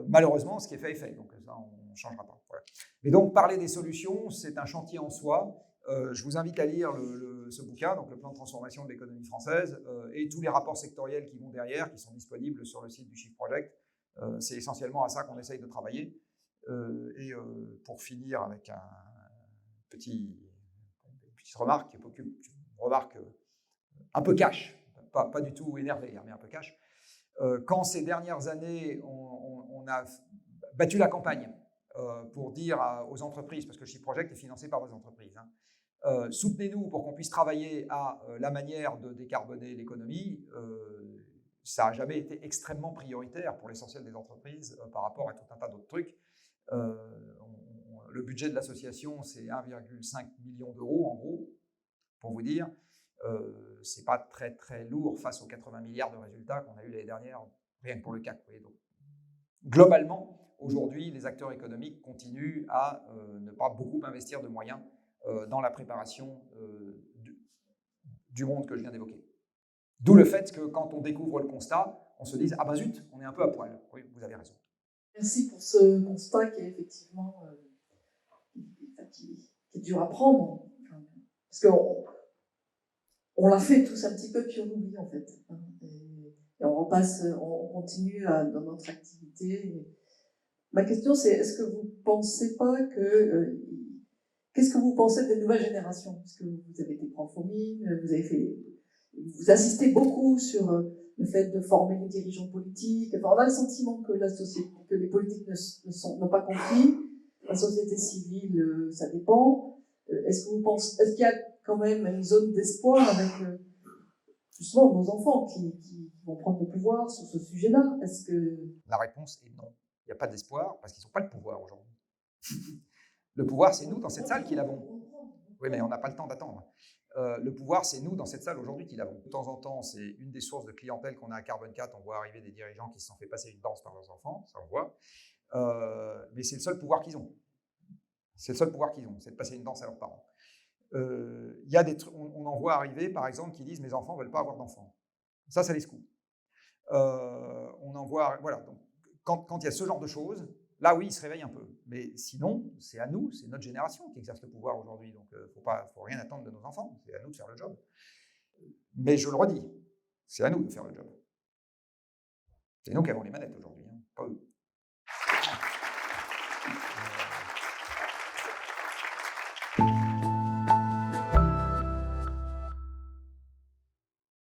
Malheureusement, ce qui est fait est fait, donc ça, on ne changera pas. Voilà. Mais donc, parler des solutions, c'est un chantier en soi. Je vous invite à lire ce bouquin, donc le plan de transformation de l'économie française, et tous les rapports sectoriels qui vont derrière, qui sont disponibles sur le site du Shift Project. C'est essentiellement à ça qu'on essaye de travailler. Et pour finir avec une petite remarque, une remarque un peu cash. Pas du tout énervé, mais un peu cash. Quand ces dernières années, on a battu la campagne pour dire aux entreprises, parce que le Shift Project est financé par vos entreprises, soutenez-nous pour qu'on puisse travailler à la manière de décarboner l'économie, ça n'a jamais été extrêmement prioritaire pour l'essentiel des entreprises par rapport à tout un tas d'autres trucs. Le budget de l'association, c'est 1,5 million d'euros, en gros, pour vous dire. C'est pas très très lourd face aux 80 milliards de résultats qu'on a eu l'année dernière, rien que pour le CAC. Vous voyez, donc, globalement, aujourd'hui, les acteurs économiques continuent à ne pas beaucoup investir de moyens dans la préparation du monde que je viens d'évoquer. D'où le fait que quand on découvre le constat, on se dise « Ah ben zut, on est un peu à poil ». Oui, vous avez raison. Merci pour ce constat qui est effectivement qui est dur à prendre. Parce que on l'a fait tous un petit peu, puis on oublie en fait. Et on repasse, on continue dans notre activité. Ma question c'est, est-ce que vous pensez pas que... qu'est-ce que vous pensez des nouvelles générations? Parce que vous avez été prof au mines, vous assistez beaucoup sur le fait de former les dirigeants politiques. Enfin, on a le sentiment que la société, que les politiques n'ont pas compris. La société civile, ça dépend. Est-ce qu'il y a quand même une zone d'espoir avec justement nos enfants qui vont prendre le pouvoir sur ce sujet-là? Est-ce que... La réponse est non. Il n'y a pas d'espoir parce qu'ils n'ont pas le pouvoir aujourd'hui. Le pouvoir, c'est nous dans cette salle qui l'avons. Oui, mais on n'a pas le temps d'attendre. Le pouvoir, c'est nous dans cette salle aujourd'hui qui l'avons. De temps en temps, c'est une des sources de clientèle qu'on a à Carbone 4. On voit arriver des dirigeants qui se sont fait passer une danse par leurs enfants, ça on voit. Mais c'est le seul pouvoir qu'ils ont. C'est le seul pouvoir qu'ils ont, c'est de passer une danse à leurs parents. Y a on en voit arriver, par exemple, qui disent « mes enfants ne veulent pas avoir d'enfants ». Ça les secoue. On en voit, voilà. Donc, quand il y a ce genre de choses, là, oui, ils se réveillent un peu. Mais sinon, c'est à nous, c'est notre génération qui exerce le pouvoir aujourd'hui. Donc, faut rien attendre de nos enfants. C'est à nous de faire le job. Mais je le redis, c'est à nous de faire le job. C'est nous qui avons les manettes aujourd'hui.